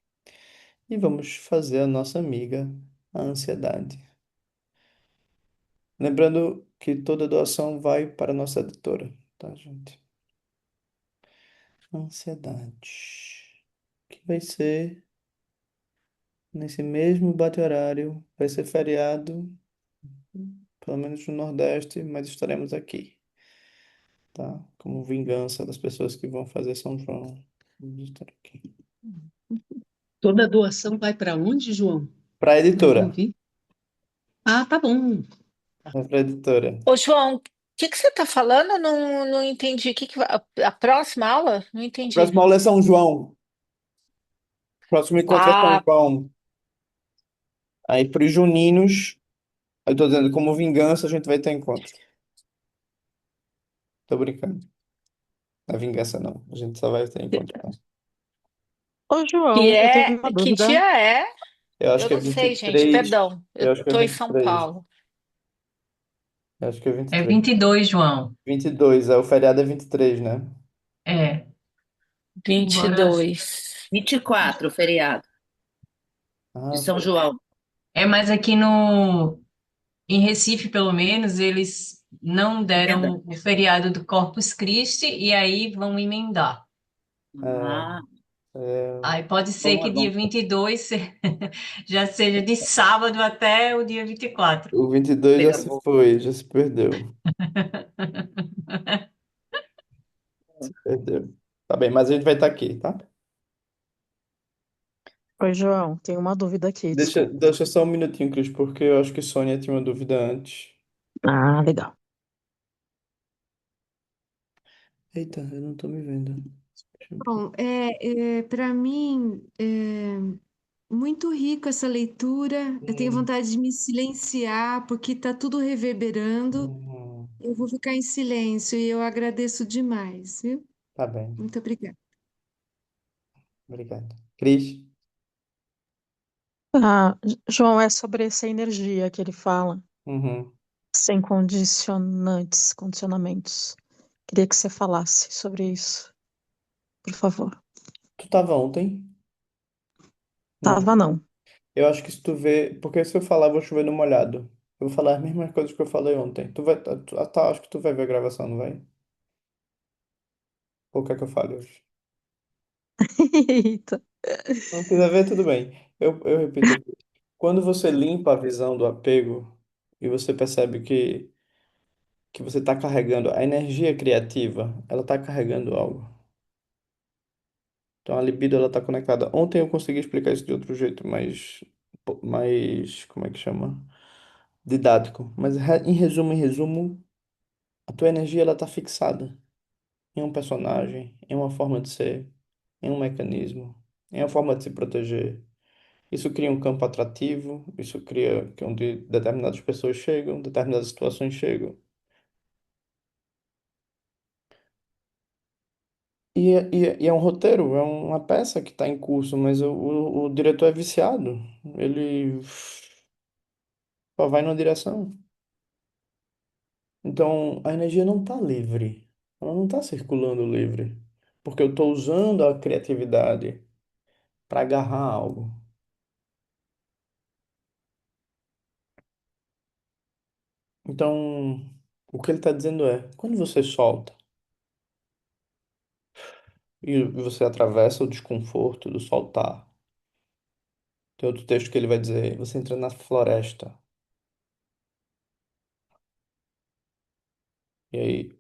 S1: E vamos fazer a nossa amiga, a ansiedade. Lembrando que toda doação vai para a nossa editora, tá, gente? Ansiedade. Que vai ser nesse mesmo bate-horário. Vai ser feriado, pelo menos no Nordeste, mas estaremos aqui, tá? Como vingança das pessoas que vão fazer São João. Vamos estar aqui.
S11: Toda doação vai para onde, João?
S1: Para a
S11: Não
S1: editora.
S11: ouvi. Ah, tá bom.
S1: Vai para a editora.
S6: Ô, João, o que que você está falando? Não entendi. A próxima aula? Não entendi.
S1: Próxima aula é São João. Próximo encontro é São
S6: Ah,
S1: João. Aí para os juninos, eu tô dizendo, como vingança, a gente vai ter encontro. Tô brincando. Não é vingança, não. A gente só vai ter encontro.
S7: Ô, João, eu tenho uma
S6: que
S7: dúvida.
S6: dia é?
S1: Eu acho
S6: Eu
S1: que é
S6: não
S1: vinte e
S6: sei, gente.
S1: três
S6: Perdão. Eu
S1: Eu acho que é
S6: tô em
S1: vinte e
S6: São
S1: três
S6: Paulo.
S1: Eu acho que é vinte e
S4: É
S1: três
S4: 22, João.
S1: 22 o feriado é 23, né?
S4: É.
S6: vinte e
S4: Embora.
S6: dois.
S3: 24, o feriado de
S1: Ah,
S3: São João.
S4: É, mas aqui no. Em Recife, pelo menos, eles não
S3: É verdade.
S4: deram o feriado do Corpus Christi e aí vão emendar.
S1: é,
S3: Ah,
S4: Aí pode ser
S3: bom,
S4: que
S3: é
S4: dia
S3: bom.
S4: 22 já seja de sábado até o dia 24.
S1: o 22 já se
S3: Pegamos.
S1: foi, já se perdeu. Se perdeu. Tá bem, mas a gente vai estar aqui, tá?
S7: Oi, João, tenho uma dúvida aqui, desculpa.
S1: Deixa só um minutinho, Cris, porque eu acho que Sônia tinha uma dúvida antes.
S7: Ah, legal.
S1: Eita, eu não tô me vendo. Deixa eu-
S5: Bom, para mim é muito rico essa leitura. Eu tenho
S1: Hum,
S5: vontade de me silenciar porque está tudo reverberando.
S1: hum,
S5: Eu vou ficar em silêncio e eu agradeço demais, viu?
S1: tá bem,
S5: Muito obrigada.
S1: obrigado. Cris?
S7: Ah, João, é sobre essa energia que ele fala,
S1: Uhum.
S7: sem condicionantes, condicionamentos. Queria que você falasse sobre isso, por favor.
S1: Tu tava ontem? Não.
S7: Tava não.
S1: Eu acho que se tu vê. Porque se eu falar, eu vou chover no molhado. Eu vou falar as mesmas coisas que eu falei ontem. Tu vai. Acho que tu vai ver a gravação, não vai? Ou quer que eu fale hoje?
S7: Eita.
S1: Não quiser ver, tudo bem. Eu repito aqui. Quando você limpa a visão do apego e você percebe que que você está carregando, a energia criativa, ela está carregando algo. Então a libido ela está conectada. Ontem eu consegui explicar isso de outro jeito, mais, como é que chama? Didático. Mas em resumo, a tua energia ela está fixada em um personagem, em uma forma de ser, em um mecanismo, em uma forma de se proteger. Isso cria um campo atrativo, isso cria que onde determinadas pessoas chegam, determinadas situações chegam. E é um roteiro, é uma peça que está em curso, mas o diretor é viciado. Ele só vai numa direção. Então, a energia não está livre. Ela não está circulando livre. Porque eu estou usando a criatividade para agarrar algo. Então, o que ele está dizendo é, quando você solta e você atravessa o desconforto do soltar, tem outro texto que ele vai dizer, você entra na floresta. E aí,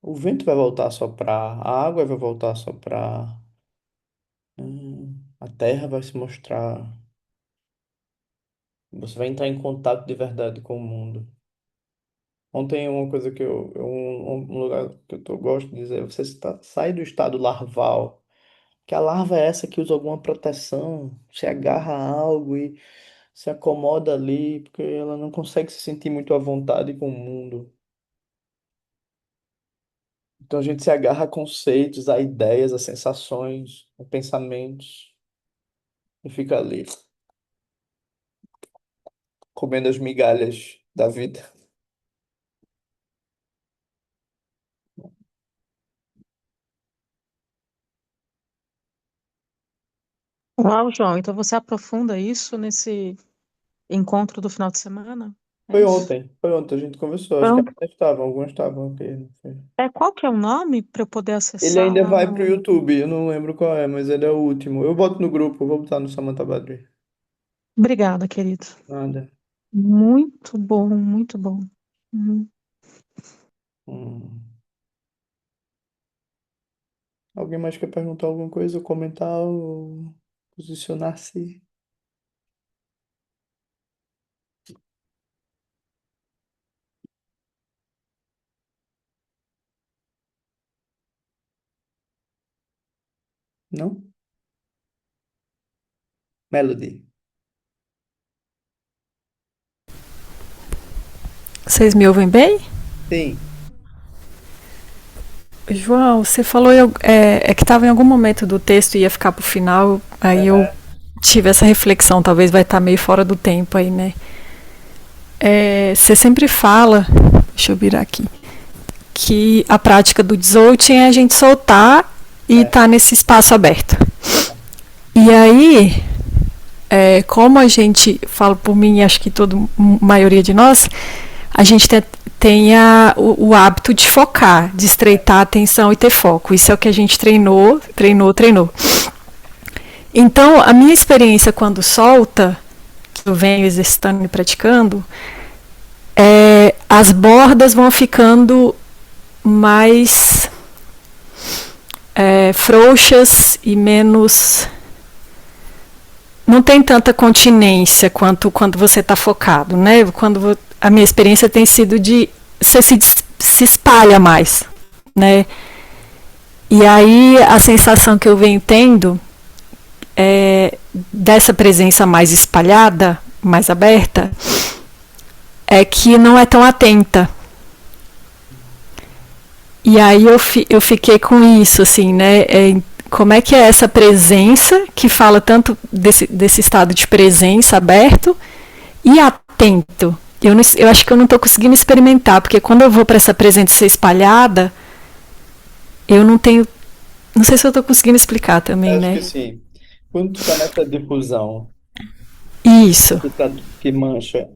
S1: o vento vai voltar a soprar, a água vai voltar a soprar, a terra vai se mostrar. Você vai entrar em contato de verdade com o mundo. Ontem uma coisa que um lugar que gosto de dizer, você sai do estado larval, que a larva é essa que usa alguma proteção, se agarra a algo e se acomoda ali, porque ela não consegue se sentir muito à vontade com o mundo. Então a gente se agarra a conceitos, a ideias, a sensações, a pensamentos, e fica ali, comendo as migalhas da vida.
S7: Uau, João, então você aprofunda isso nesse encontro do final de semana? É
S1: Foi
S7: isso?
S1: ontem, foi ontem, a gente conversou, acho que
S7: Pronto.
S1: até estavam, alguns estavam aqui, não sei.
S7: Qual que é o nome para eu poder
S1: Ele
S7: acessar
S1: ainda
S7: lá
S1: vai pro
S7: no...
S1: YouTube, eu não lembro qual é, mas ele é o último. Eu boto no grupo, eu vou botar no Samantha Badri.
S7: Obrigada, querido.
S1: Nada.
S7: Muito bom, muito bom. Uhum.
S1: Hum. Alguém mais quer perguntar alguma coisa, ou comentar, ou posicionar-se? Não? Melody.
S12: Vocês me ouvem bem?
S1: Sim.
S12: João, você falou que estava em algum momento do texto e ia ficar para o final, aí eu tive essa reflexão, talvez vai estar meio fora do tempo aí, né? Você sempre fala, deixa eu virar aqui, que a prática do desolting é a gente soltar e estar nesse espaço aberto. E aí, como a gente, falo por mim, acho que a maioria de nós, a gente tem o hábito de focar, de estreitar a atenção e ter foco. Isso é o que a gente treinou. Então, a minha experiência quando solta, que eu venho exercitando e praticando, as bordas vão ficando mais frouxas e menos... Não tem tanta continência quanto quando você está focado, né? A minha experiência tem sido de você se espalha mais, né? E aí a sensação que eu venho tendo dessa presença mais espalhada, mais aberta, é que não é tão atenta. E aí eu fiquei com isso, assim, né? Como é que é essa presença que fala tanto desse estado de presença aberto e atento? Eu acho que eu não estou conseguindo experimentar, porque quando eu vou para essa presença espalhada, eu não tenho... Não sei se eu estou conseguindo explicar também,
S1: Acho
S12: né?
S1: que sim. Quando tu tá nessa difusão,
S12: Isso.
S1: que mancha,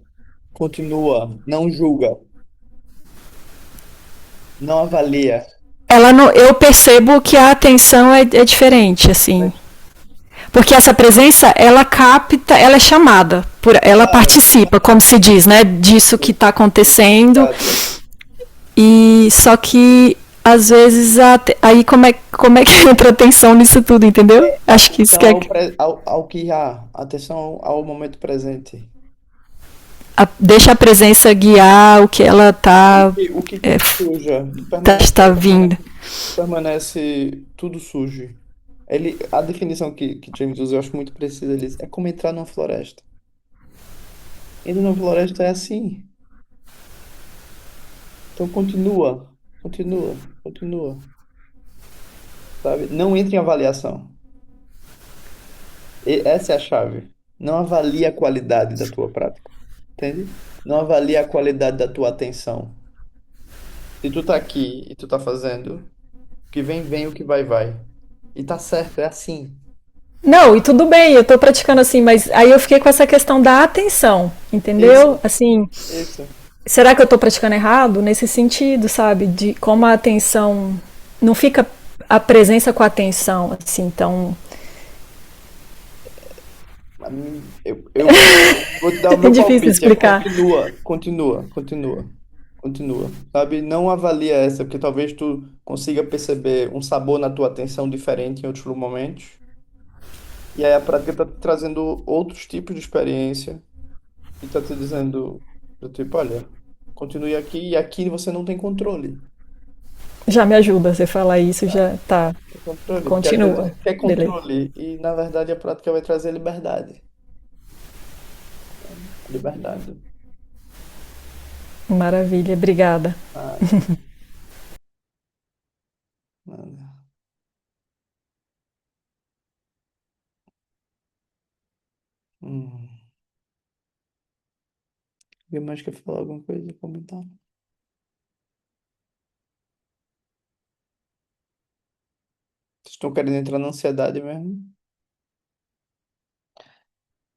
S1: continua, não julga, não avalia.
S12: Eu percebo que a atenção é diferente, assim. Porque essa presença, ela capta, ela é chamada, ela participa, como se diz, né, disso que está acontecendo. E só que às vezes aí como é que entra a atenção nisso tudo, entendeu? Acho que isso
S1: Atenção
S12: que é
S1: ao que há, atenção ao momento presente.
S12: deixa a presença guiar o que ela
S1: O que quer que suja,
S12: está vindo.
S1: permanece tudo sujo. A definição que James usa eu acho muito precisa. Ele diz, é como entrar numa floresta. Entrar numa floresta é assim. Então continua, continua, continua, sabe? Não entre em avaliação. Essa é a chave. Não avalie a qualidade da tua prática, entende? Não avalie a qualidade da tua atenção. Se tu tá aqui e tu tá fazendo, o que vem, vem, o que vai, vai. E tá certo, é assim.
S12: Não, e tudo bem, eu tô praticando assim, mas aí eu fiquei com essa questão da atenção, entendeu?
S1: Isso,
S12: Assim,
S1: isso.
S12: será que eu tô praticando errado nesse sentido, sabe? De como a atenção não fica a presença com a atenção, assim, então
S1: Eu vou te dar o
S12: é
S1: meu
S12: difícil
S1: palpite, é
S12: explicar.
S1: continua, continua, continua, continua, sabe? Não avalia essa, porque talvez tu consiga perceber um sabor na tua atenção diferente em outros momentos. E aí a prática tá te trazendo outros tipos de experiência e tá te dizendo, do tipo, olha, continue aqui e aqui você não tem controle.
S12: Já me ajuda você falar isso, já tá.
S1: Tem controle, porque às vezes a
S12: Continua.
S1: gente quer
S12: Beleza.
S1: controle e na verdade a prática vai trazer liberdade. Liberdade.
S12: Maravilha, obrigada.
S1: Nada, nada. Hum. Alguém mais quer falar alguma coisa, comentar? Vocês estão querendo entrar na ansiedade mesmo?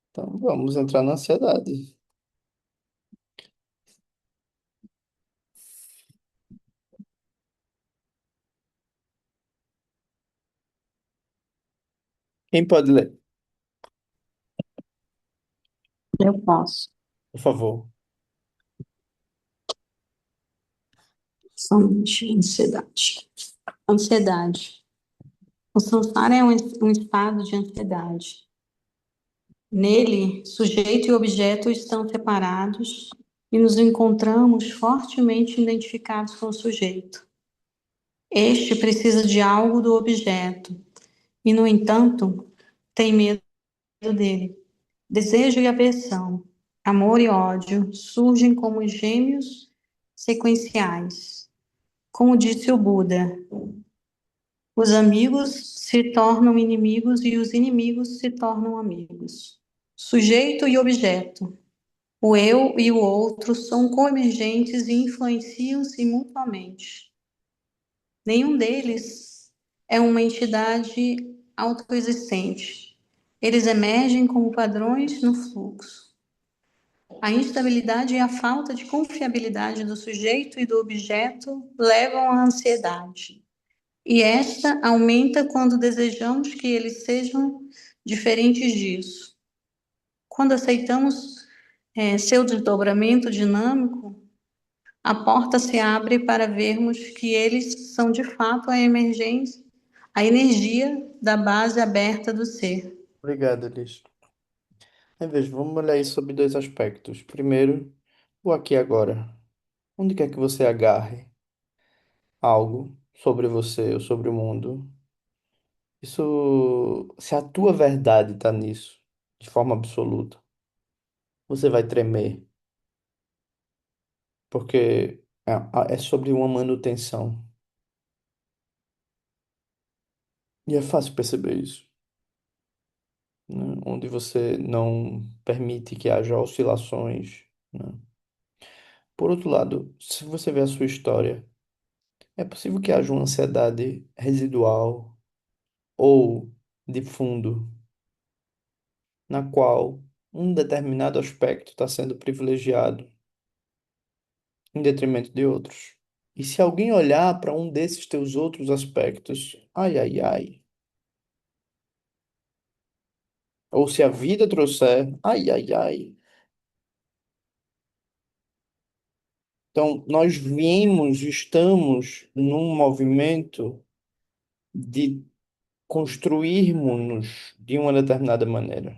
S1: Então vamos entrar na ansiedade. Quem pode ler,
S8: Eu posso.
S1: por favor?
S8: Somente ansiedade. Ansiedade. O samsara é um estado de ansiedade. Nele, sujeito e objeto estão separados e nos encontramos fortemente identificados com o sujeito. Este precisa de algo do objeto e, no entanto, tem medo dele. Desejo e aversão, amor e ódio surgem como gêmeos sequenciais. Como disse o Buda, os amigos se tornam inimigos e os inimigos se tornam amigos. Sujeito e objeto. O eu e o outro são convergentes e influenciam-se mutuamente. Nenhum deles é uma entidade autoexistente. Eles emergem como padrões no fluxo. A instabilidade e a falta de confiabilidade do sujeito e do objeto levam à ansiedade. E esta aumenta quando desejamos que eles sejam diferentes disso. Quando aceitamos seu desdobramento dinâmico, a porta se abre para vermos que eles são de fato a emergência, a energia da base aberta do ser.
S1: Obrigado, Liz. Veja, vamos olhar isso sobre dois aspectos. Primeiro, o aqui e agora. Onde quer que você agarre algo sobre você ou sobre o mundo, isso, se a tua verdade está nisso, de forma absoluta, você vai tremer, porque é sobre uma manutenção. E é fácil perceber isso, né? Onde você não permite que haja oscilações, né? Por outro lado, se você vê a sua história, é possível que haja uma ansiedade residual ou de fundo, na qual um determinado aspecto está sendo privilegiado em detrimento de outros. E se alguém olhar para um desses teus outros aspectos, ai, ai, ai. Ou se a vida trouxer, ai, ai, ai. Então, nós estamos num movimento de construirmos-nos de uma determinada maneira.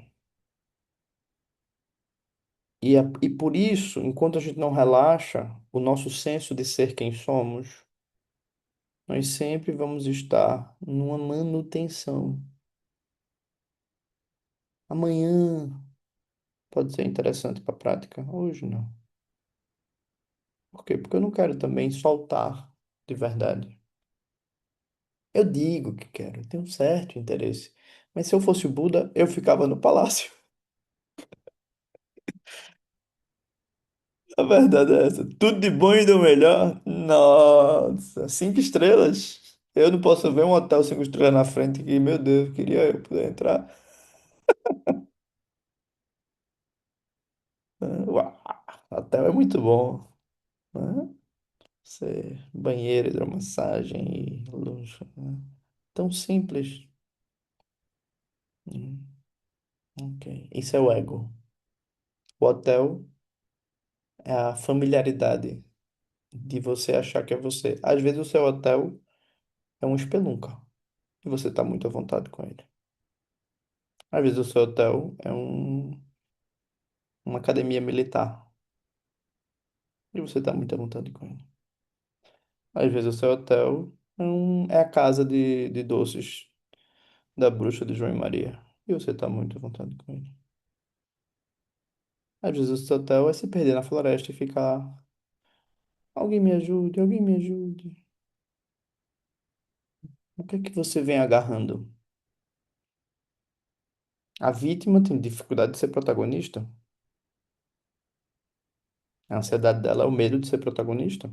S1: E por isso, enquanto a gente não relaxa o nosso senso de ser quem somos, nós sempre vamos estar numa manutenção. Amanhã pode ser interessante para a prática, hoje não. Por quê? Porque eu não quero também soltar de verdade. Eu digo que quero, eu tenho um certo interesse. Mas se eu fosse o Buda, eu ficava no palácio. A verdade é essa. Tudo de bom e do melhor. Nossa, 5 estrelas. Eu não posso ver um hotel 5 estrelas na frente que, meu Deus, queria eu poder entrar. Uau, hotel é muito bom, né? Banheiro, hidromassagem e luxo, né? Tão simples. Hum, ok. Isso é o ego. O hotel é a familiaridade de você achar que é você. Às vezes o seu hotel é um espelunca e você está muito à vontade com ele. Às vezes o seu hotel é uma academia militar e você está muito à vontade com ele. Às vezes o seu hotel é a casa de doces da bruxa de João e Maria e você está muito à vontade com ele. Às vezes o seu hotel é se perder na floresta e ficar. Alguém me ajude, alguém me ajude. O que é que você vem agarrando? A vítima tem dificuldade de ser protagonista. A ansiedade dela é o medo de ser protagonista.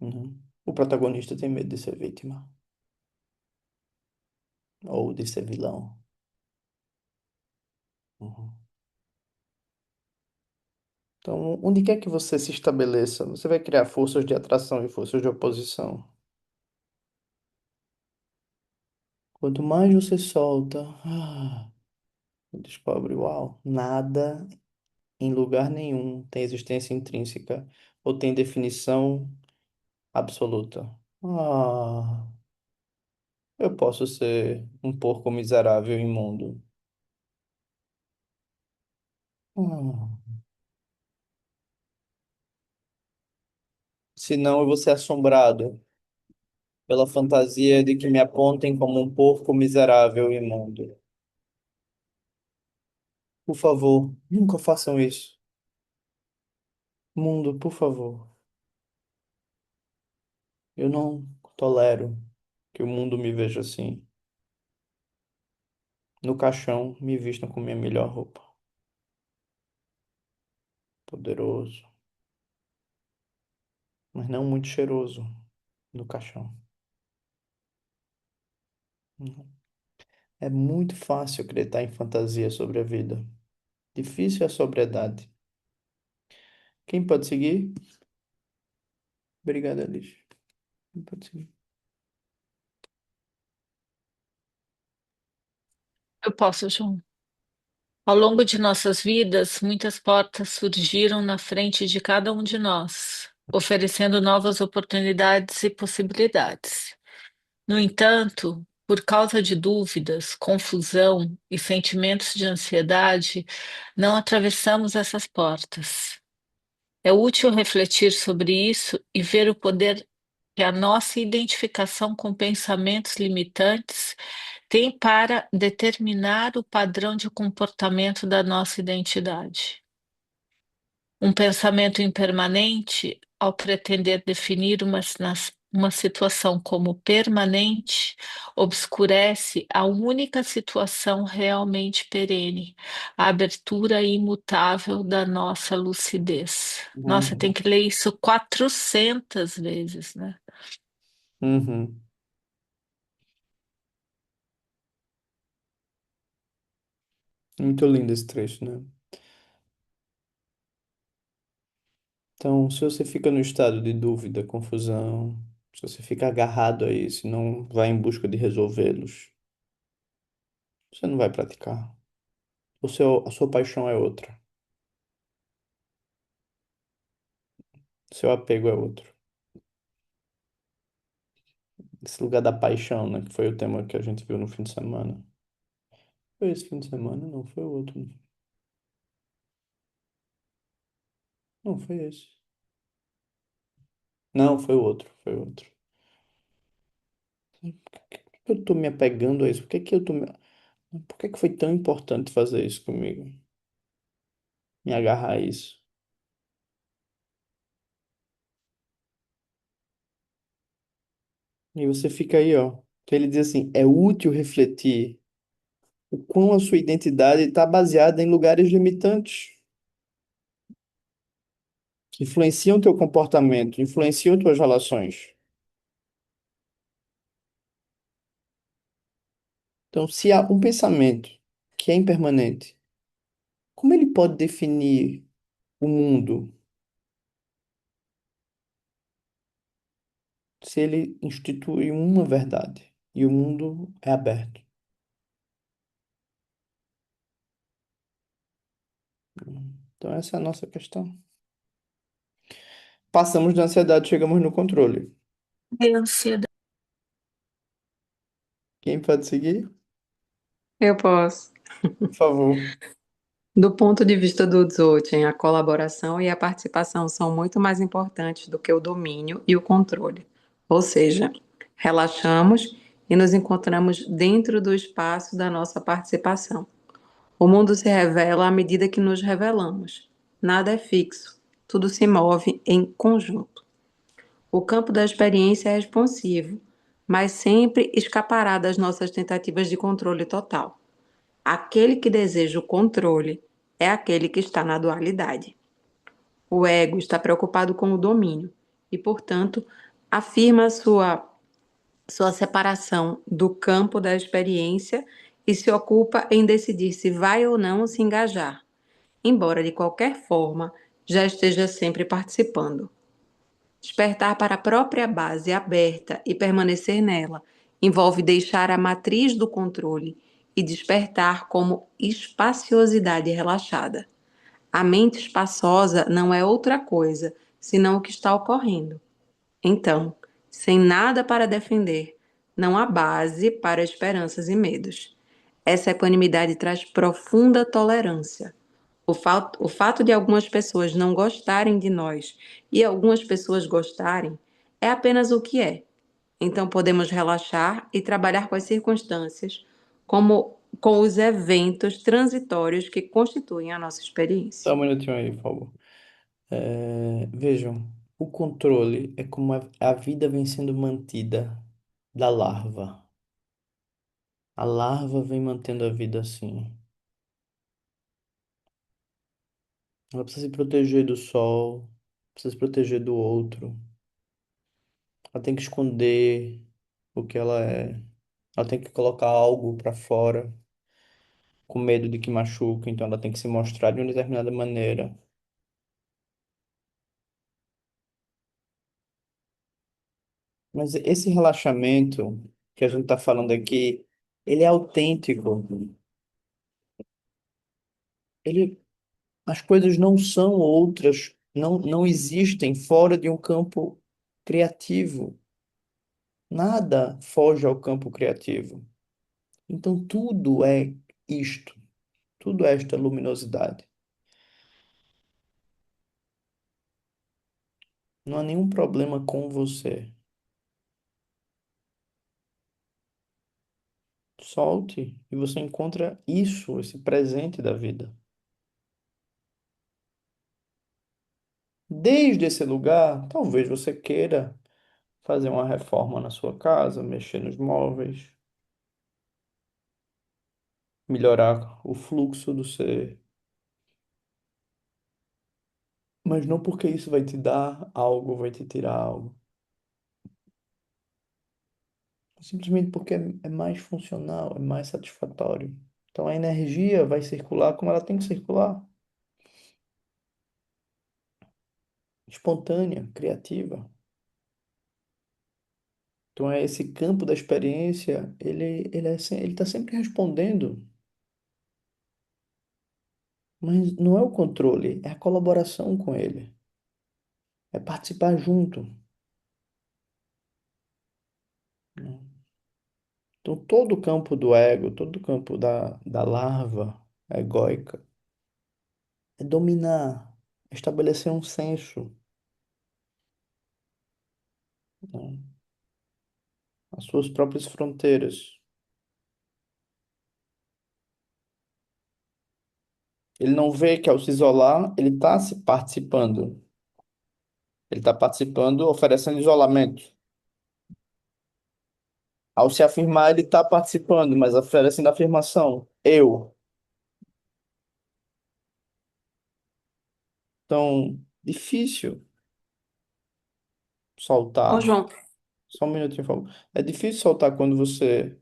S1: Uhum. O protagonista tem medo de ser vítima ou de ser vilão. Uhum. Então, onde quer que você se estabeleça, você vai criar forças de atração e forças de oposição. Quanto mais você solta, descobre, uau, nada em lugar nenhum tem existência intrínseca ou tem definição absoluta. Eu posso ser um porco miserável e imundo. Ah, senão eu vou ser assombrado pela fantasia de que me apontem como um porco miserável e imundo. Por favor, nunca façam isso. Mundo, por favor. Eu não tolero que o mundo me veja assim. No caixão, me vistam com minha melhor roupa. Poderoso, mas não muito cheiroso no caixão. É muito fácil acreditar em fantasia sobre a vida. Difícil é a sobriedade. Quem pode seguir? Obrigado, Alice. Quem pode seguir?
S6: Eu posso, João. Ao longo de nossas vidas, muitas portas surgiram na frente de cada um de nós, oferecendo novas oportunidades e possibilidades. No entanto, por causa de dúvidas, confusão e sentimentos de ansiedade, não atravessamos essas portas. É útil refletir sobre isso e ver o poder que a nossa identificação com pensamentos limitantes tem para determinar o padrão de comportamento da nossa identidade. Um pensamento impermanente, ao pretender definir uma situação como permanente, obscurece a única situação realmente perene, a abertura imutável da nossa lucidez. Nossa, tem
S1: Uhum.
S6: que ler isso 400 vezes, né?
S1: Uhum. Muito lindo esse trecho, né? Então, se você fica no estado de dúvida, confusão, se você fica agarrado a isso e não vai em busca de resolvê-los, você não vai praticar. A sua paixão é outra. Seu apego é outro. Esse lugar da paixão, né? Que foi o tema que a gente viu no fim de semana. Foi esse fim de semana? Não, foi o outro. Não, foi esse. Não, foi o outro. Foi o outro. Por que eu tô me apegando a isso? Por que que eu tô me... Por que que foi tão importante fazer isso comigo? Me agarrar a isso. E você fica aí, ó. Então ele diz assim: é útil refletir o quão a sua identidade está baseada em lugares limitantes, que influenciam teu comportamento, influenciam tuas relações. Então, se há um pensamento que é impermanente, como ele pode definir o mundo se ele institui uma verdade e o mundo é aberto? Então, essa é a nossa questão. Passamos da ansiedade, chegamos no controle.
S6: É ansiedade.
S1: Quem pode seguir?
S8: Eu posso.
S1: Por favor.
S8: Do ponto de vista do Dzogchen, a colaboração e a participação são muito mais importantes do que o domínio e o controle. Ou seja, relaxamos e nos encontramos dentro do espaço da nossa participação. O mundo se revela à medida que nos revelamos. Nada é fixo, tudo se move em conjunto. O campo da experiência é responsivo, mas sempre escapará das nossas tentativas de controle total. Aquele que deseja o controle é aquele que está na dualidade. O ego está preocupado com o domínio e, portanto, afirma sua separação do campo da experiência e se ocupa em decidir se vai ou não se engajar, embora de qualquer forma já esteja sempre participando. Despertar para a própria base aberta e permanecer nela envolve deixar a matriz do controle e despertar como espaciosidade relaxada. A mente espaçosa não é outra coisa senão o que está ocorrendo. Então, sem nada para defender, não há base para esperanças e medos. Essa equanimidade traz profunda tolerância. O fato de algumas pessoas não gostarem de nós e algumas pessoas gostarem é apenas o que é. Então podemos relaxar e trabalhar com as circunstâncias como com os eventos transitórios que constituem a nossa
S1: Só
S8: experiência.
S1: um minutinho aí, por favor. Vejam, o controle é como a vida vem sendo mantida da larva. A larva vem mantendo a vida assim. Ela precisa se proteger do sol, precisa se proteger do outro. Ela tem que esconder o que ela é. Ela tem que colocar algo para fora, com medo de que machuque, então ela tem que se mostrar de uma determinada maneira. Mas esse relaxamento que a gente está falando aqui, ele é autêntico. Ele, as coisas não são outras, não existem fora de um campo criativo. Nada foge ao campo criativo. Então tudo é isto, tudo é esta luminosidade. Não há nenhum problema com você. Solte e você encontra isso, esse presente da vida. Desde esse lugar, talvez você queira fazer uma reforma na sua casa, mexer nos móveis, melhorar o fluxo do ser. Mas não porque isso vai te dar algo, vai te tirar algo. Simplesmente porque é mais funcional, é mais satisfatório. Então a energia vai circular como ela tem que circular. Espontânea, criativa. Então é esse campo da experiência, ele está sempre respondendo. Mas não é o controle, é a colaboração com ele. é participar junto, né? Então, todo o campo do ego, todo o campo da larva egóica é dominar, estabelecer um senso, né? As suas próprias fronteiras. Ele não vê que ao se isolar, ele está se participando. Ele está participando, oferecendo isolamento. Ao se afirmar, ele está participando, mas oferecendo afirmação. Eu. Então, difícil
S8: Ô,
S1: soltar.
S8: João,
S1: Só um minutinho, por favor. É difícil soltar quando você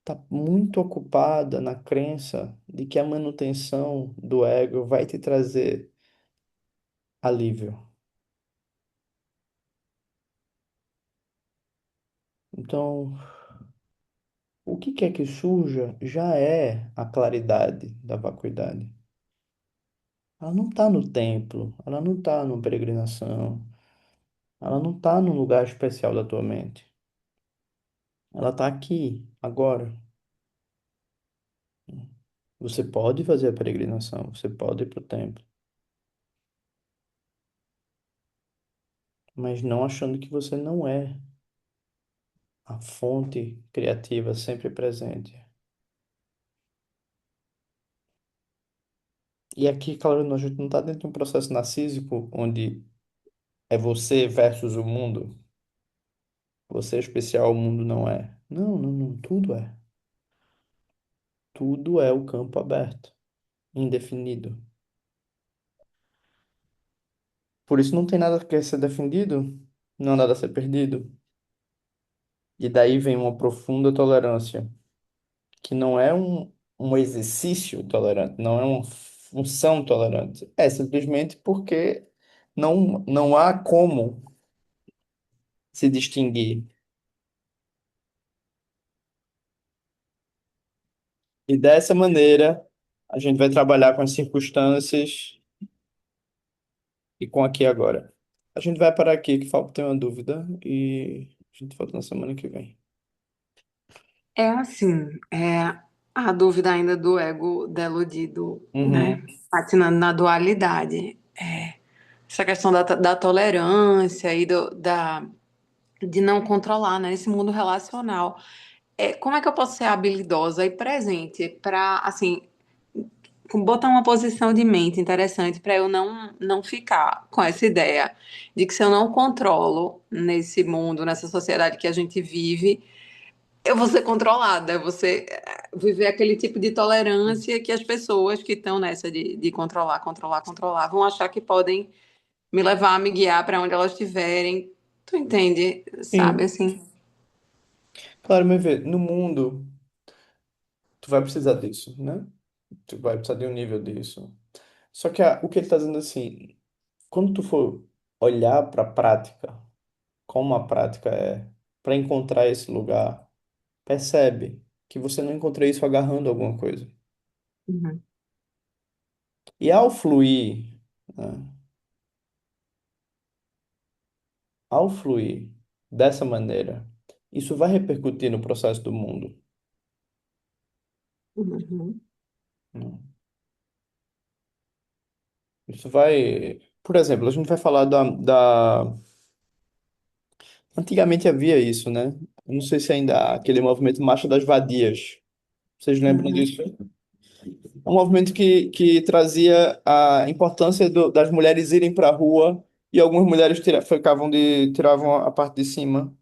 S1: está muito ocupada na crença de que a manutenção do ego vai te trazer alívio. Então, o que quer que surja já é a claridade da vacuidade. Ela não está no templo, ela não está numa peregrinação, ela não está num lugar especial da tua mente. Ela está aqui, agora. Você pode fazer a peregrinação, você pode ir para o templo, mas não achando que você não é a fonte criativa sempre presente. E aqui, claro, a gente não está dentro de um processo narcísico onde é você versus o mundo. Você é especial, o mundo não é. Não, não, não, tudo é. Tudo é o campo aberto, indefinido. Por isso não tem nada que ser defendido, não há nada a ser perdido. E daí vem uma profunda tolerância, que não é um exercício tolerante, não é uma função tolerante. É simplesmente porque não há como se distinguir. E dessa maneira, a gente vai trabalhar com as circunstâncias e com aqui e agora. A gente vai parar aqui, que falta ter uma dúvida, e a gente volta na semana que vem.
S8: é assim, a dúvida ainda do ego deludido, né?
S1: Uhum.
S8: Patinando na dualidade. Essa questão da tolerância e de não controlar, né? Esse mundo relacional. Como é que eu posso ser habilidosa e presente para, assim, botar uma posição de mente interessante para eu não ficar com essa ideia de que se eu não controlo nesse mundo, nessa sociedade que a gente vive, eu vou ser controlada, eu vou viver aquele tipo de tolerância que as pessoas que estão nessa de controlar, controlar, controlar, vão achar que podem me levar, me guiar para onde elas estiverem. Tu entende? Sabe,
S1: Sim,
S8: assim.
S1: claro, mas vê, no mundo, tu vai precisar disso, né? Tu vai precisar de um nível disso. Só que o que ele está dizendo assim, quando tu for olhar para a prática, como a prática é, para encontrar esse lugar, percebe que você não encontrou isso agarrando alguma coisa.
S8: Uhum,
S1: E ao fluir, né, ao fluir dessa maneira, isso vai repercutir no processo do mundo,
S8: uhum,
S1: né? Isso vai, por exemplo, a gente vai falar antigamente havia isso, né? Eu não sei se ainda há aquele movimento Marcha das Vadias. Vocês lembram
S8: uhum,
S1: disso? É um movimento que trazia a importância das mulheres irem para a rua e algumas mulheres tiravam a parte de cima,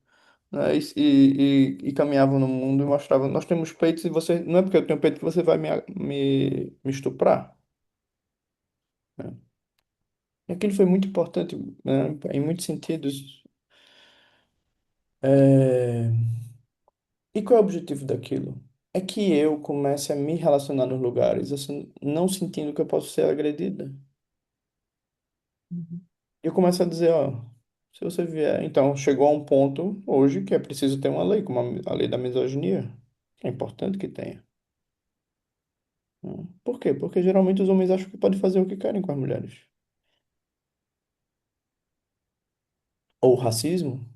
S1: né? E caminhavam no mundo e mostravam, nós temos peitos e você, não é porque eu tenho peito que você vai me estuprar, né? E aquilo foi muito importante, né? Em muitos sentidos. É, E qual é o objetivo daquilo? É que eu comece a me relacionar nos lugares, assim, não sentindo que eu posso ser agredida.
S8: uhum,
S1: E eu começo a dizer, ó, se você vier. Então, chegou a um ponto hoje que é preciso ter uma lei, como a lei da misoginia. É importante que tenha, né? Por quê? Porque geralmente os homens acham que podem fazer o que querem com as mulheres. ou racismo.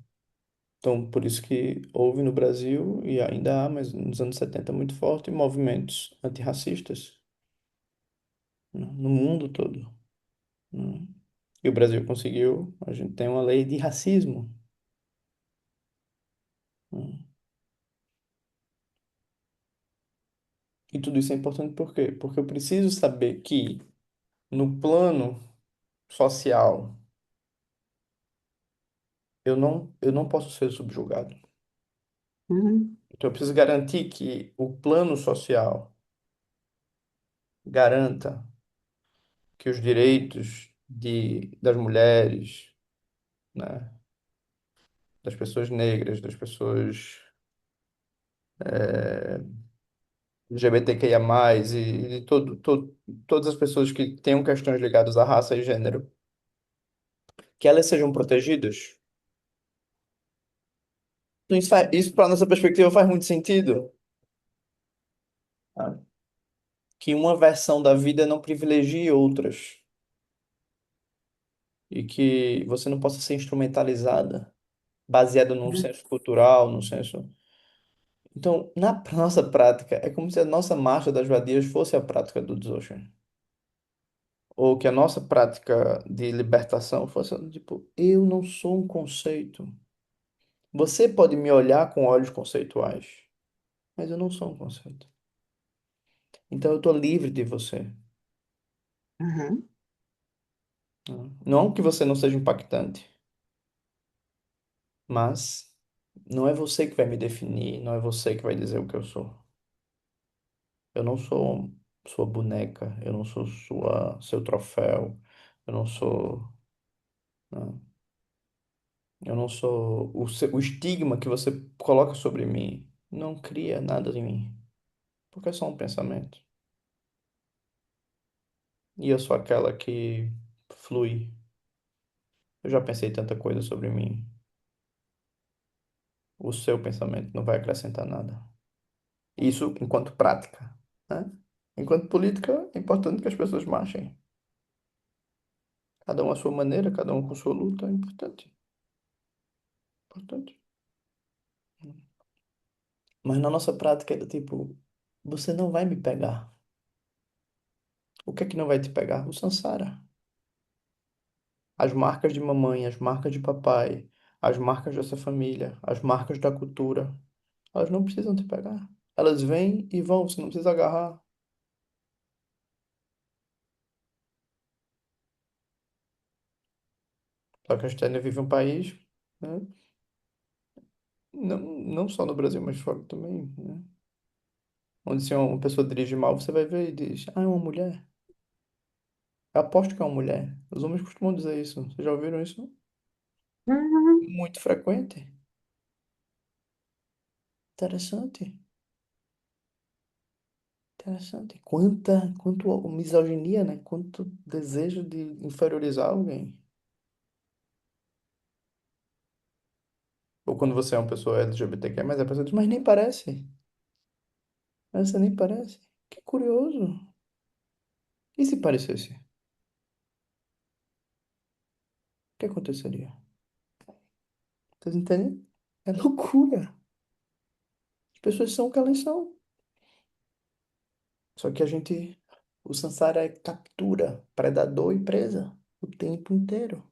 S1: Então, por isso que houve no Brasil, e ainda há, mas nos anos 70 muito forte, movimentos antirracistas, né, no mundo todo, né? E o Brasil conseguiu, a gente tem uma lei de racismo, né? E tudo isso é importante por quê? Porque eu preciso saber que no plano social eu não posso ser subjugado.
S8: Uhum.
S1: Então eu preciso garantir que o plano social garanta que os direitos das mulheres, né, das pessoas negras, das pessoas LGBTQIA+, e de todas as pessoas que tenham questões ligadas à raça e gênero, que elas sejam protegidas. Então, isso para nossa perspectiva faz muito sentido, tá? Que uma versão da vida não privilegie outras e que você não possa ser instrumentalizada, baseada num senso cultural, num senso. Então, na nossa prática, é como se a nossa marcha das vadias fosse a prática do Dzogchen. Ou que a nossa prática de libertação fosse tipo, eu não sou um conceito. Você pode me olhar com olhos conceituais, mas eu não sou um conceito. Então eu estou livre de você,
S8: Uhum.
S1: né? Não que você não seja impactante, mas não é você que vai me definir, não é você que vai dizer o que eu sou. Eu não sou sua boneca, eu não sou seu troféu, eu não sou, né? Eu não sou o estigma que você coloca sobre mim. Não cria nada em mim, porque é só um pensamento. E eu sou aquela que flui. Eu já pensei tanta coisa sobre mim. O seu pensamento não vai acrescentar nada. Isso enquanto prática, né? Enquanto política, é importante que as pessoas marchem. Cada um à sua maneira, cada um com sua luta, é importante. Importante. Mas na nossa prática é do tipo, você não vai me pegar. O que é que não vai te pegar? O Sansara. As marcas de mamãe, as marcas de papai, as marcas dessa família, as marcas da cultura, elas não precisam te pegar. Elas vêm e vão, você não precisa agarrar. Só que a Estênia vive um país, né? Não só no Brasil, mas fora também, né? Onde se uma pessoa dirige mal, você vai ver e diz, ah, é uma mulher. Eu aposto que é uma mulher. Os homens costumam dizer isso. Vocês já ouviram isso?
S8: Uhum.
S1: Muito frequente. Interessante. Interessante. Quanto misoginia, né? Quanto desejo de inferiorizar alguém. Ou quando você é uma pessoa LGBTQ, mas a pessoa diz, mas nem parece. Mas você nem parece. Que curioso. E se parecesse? O que aconteceria? Vocês entendem? É loucura. As pessoas são o que elas são. Só que o Sansara é captura, predador e presa o tempo inteiro.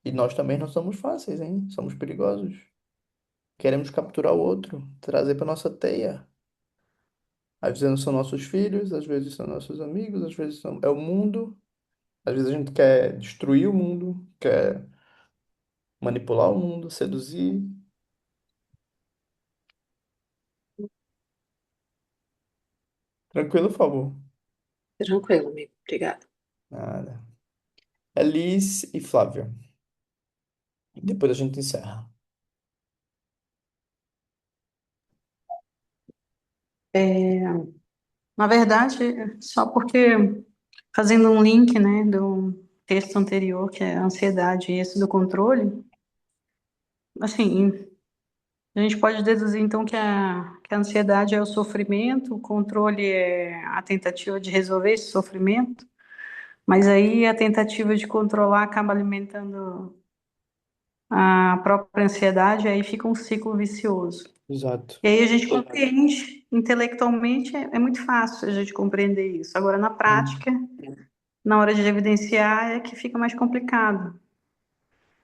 S1: E nós também não somos fáceis, hein? Somos perigosos. Queremos capturar o outro, trazer para nossa teia. Às vezes não são nossos filhos, às vezes são nossos amigos, às vezes é o mundo. Às vezes a gente quer destruir o mundo, quer manipular o mundo, seduzir. Tranquilo, por favor.
S8: Tranquilo, amigo. Obrigada.
S1: Nada. Alice e Flávia. Depois a gente encerra.
S13: É, na verdade, só porque fazendo um link, né, do texto anterior, que é a ansiedade e esse do controle, assim, a gente pode deduzir então que a ansiedade é o sofrimento, o controle é a tentativa de resolver esse sofrimento, mas aí a tentativa de controlar acaba alimentando a própria ansiedade, aí fica um ciclo vicioso.
S1: Exato.
S13: E aí a gente compreende, intelectualmente é muito fácil a gente compreender isso. Agora, na prática, na hora de evidenciar, é que fica mais complicado.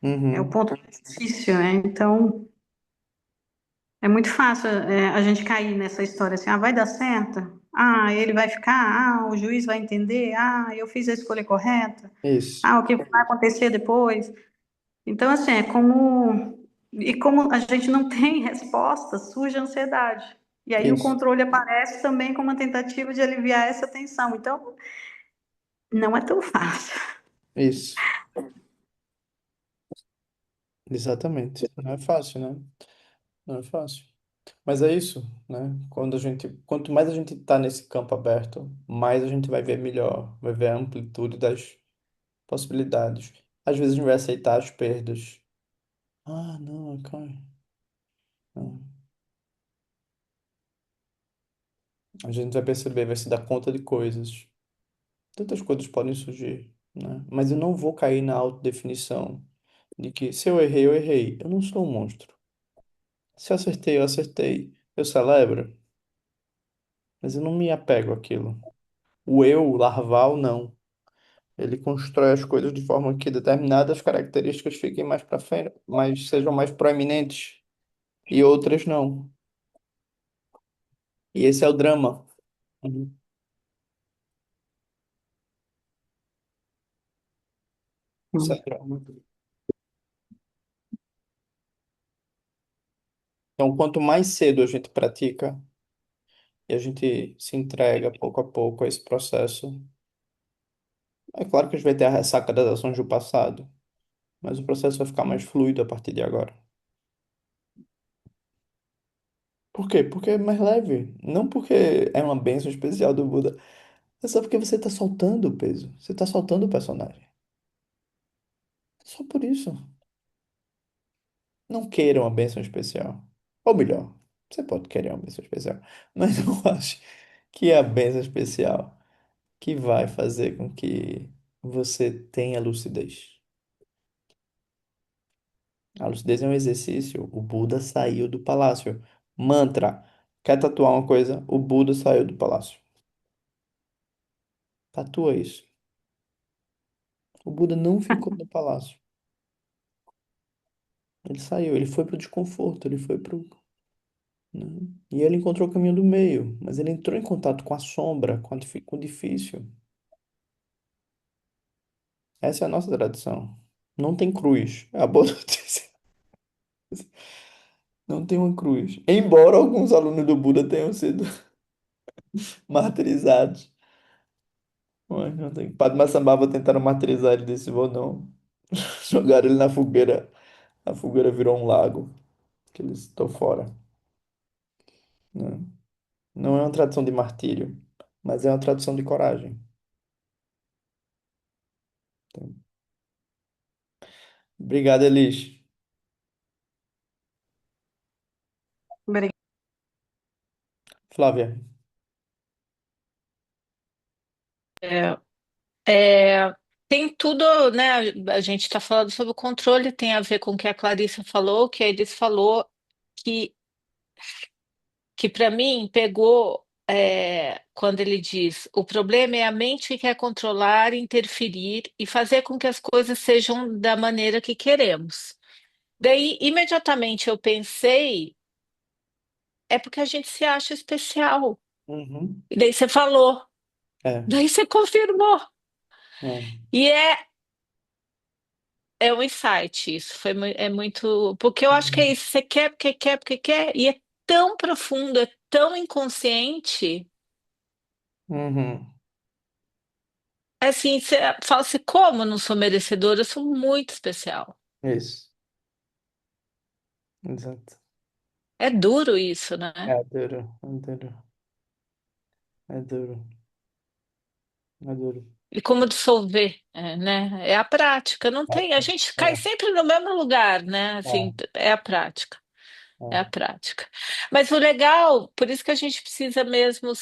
S13: É o
S1: Uhum.
S13: ponto mais difícil, né? Então, é muito fácil a gente cair nessa história assim, ah, vai dar certo? Ah, ele vai ficar? Ah, o juiz vai entender? Ah, eu fiz a escolha correta?
S1: Isso,
S13: Ah, o que vai acontecer depois? Então, assim, é como... E como a gente não tem resposta, surge a ansiedade. E aí o
S1: isso,
S13: controle aparece também como uma tentativa de aliviar essa tensão. Então, não é tão fácil.
S1: isso. Exatamente. Não é fácil, né? Não é fácil. Mas é isso, né? Quanto mais a gente tá nesse campo aberto, mais a gente vai ver melhor, vai ver a amplitude das possibilidades. Às vezes a gente vai aceitar as perdas. Ah, não, cara. Não. A gente vai perceber, vai se dar conta de coisas. Tantas coisas podem surgir, né? Mas eu não vou cair na autodefinição de que se eu errei, eu errei. Eu não sou um monstro. Se eu acertei, eu acertei. Eu celebro, mas eu não me apego àquilo. O eu larval, não. Ele constrói as coisas de forma que determinadas características fiquem mais para frente, mas sejam mais proeminentes e outras não. E esse é o drama. Uhum. Esse é o drama. Então, quanto mais cedo a gente pratica e a gente se entrega pouco a pouco a esse processo, é claro que a gente vai ter a ressaca das ações do passado, mas o processo vai ficar mais fluido a partir de agora. Por quê? Porque é mais leve. Não porque é uma bênção especial do Buda. É só porque você está soltando o peso. Você está soltando o personagem. Só por isso. Não queira uma bênção especial. Ou melhor, você pode querer uma bênção especial, mas não acho que é a bênção especial que vai fazer com que você tenha lucidez. A lucidez é um exercício. O Buda saiu do palácio. Mantra. Quer tatuar uma coisa? O Buda saiu do palácio. Tatua isso. O Buda não ficou no palácio. Ele saiu, ele foi pro desconforto, ele foi pro, né? E ele encontrou o caminho do meio, mas ele entrou em contato com a sombra, com o difícil. Essa é a nossa tradição. Não tem cruz. É a boa notícia. Não tem uma cruz. Embora alguns alunos do Buda tenham sido martirizados. Mas não tem. Padmasambhava tentaram martirizar ele desse vou não. Jogaram ele na fogueira. A fogueira virou um lago. Que eles estão fora. Né? Não é uma tradição de martírio, mas é uma tradição de coragem. Então, obrigado, Elis.
S13: Obrigada.
S1: Flávia.
S6: É, é, tem tudo, né? A gente está falando sobre o controle, tem a ver com o que a Clarissa falou, que a Elis falou, que, que para mim pegou quando ele diz: o problema é a mente que quer controlar, interferir e fazer com que as coisas sejam da maneira que queremos. Daí, imediatamente eu pensei, é porque a gente se acha especial.
S1: Uhum.
S6: E daí você falou,
S1: É,
S6: daí você confirmou.
S1: é.
S6: E é um insight, isso é muito. Porque eu acho que é isso, você quer, porque quer, porque quer, e é tão profundo, é tão inconsciente.
S1: Uhum.
S6: É assim, você fala assim, como eu não sou merecedora? Eu sou muito especial.
S1: Isso. Exato.
S6: É duro isso,
S1: É
S6: né?
S1: duro, é duro, é duro, é duro.
S6: E como dissolver, né? É a prática, não
S1: É,
S6: tem. A gente cai
S1: é,
S6: sempre no mesmo lugar, né? Assim,
S1: é,
S6: é a prática. É a
S1: é.
S6: prática. Mas o legal, por isso que a gente precisa mesmo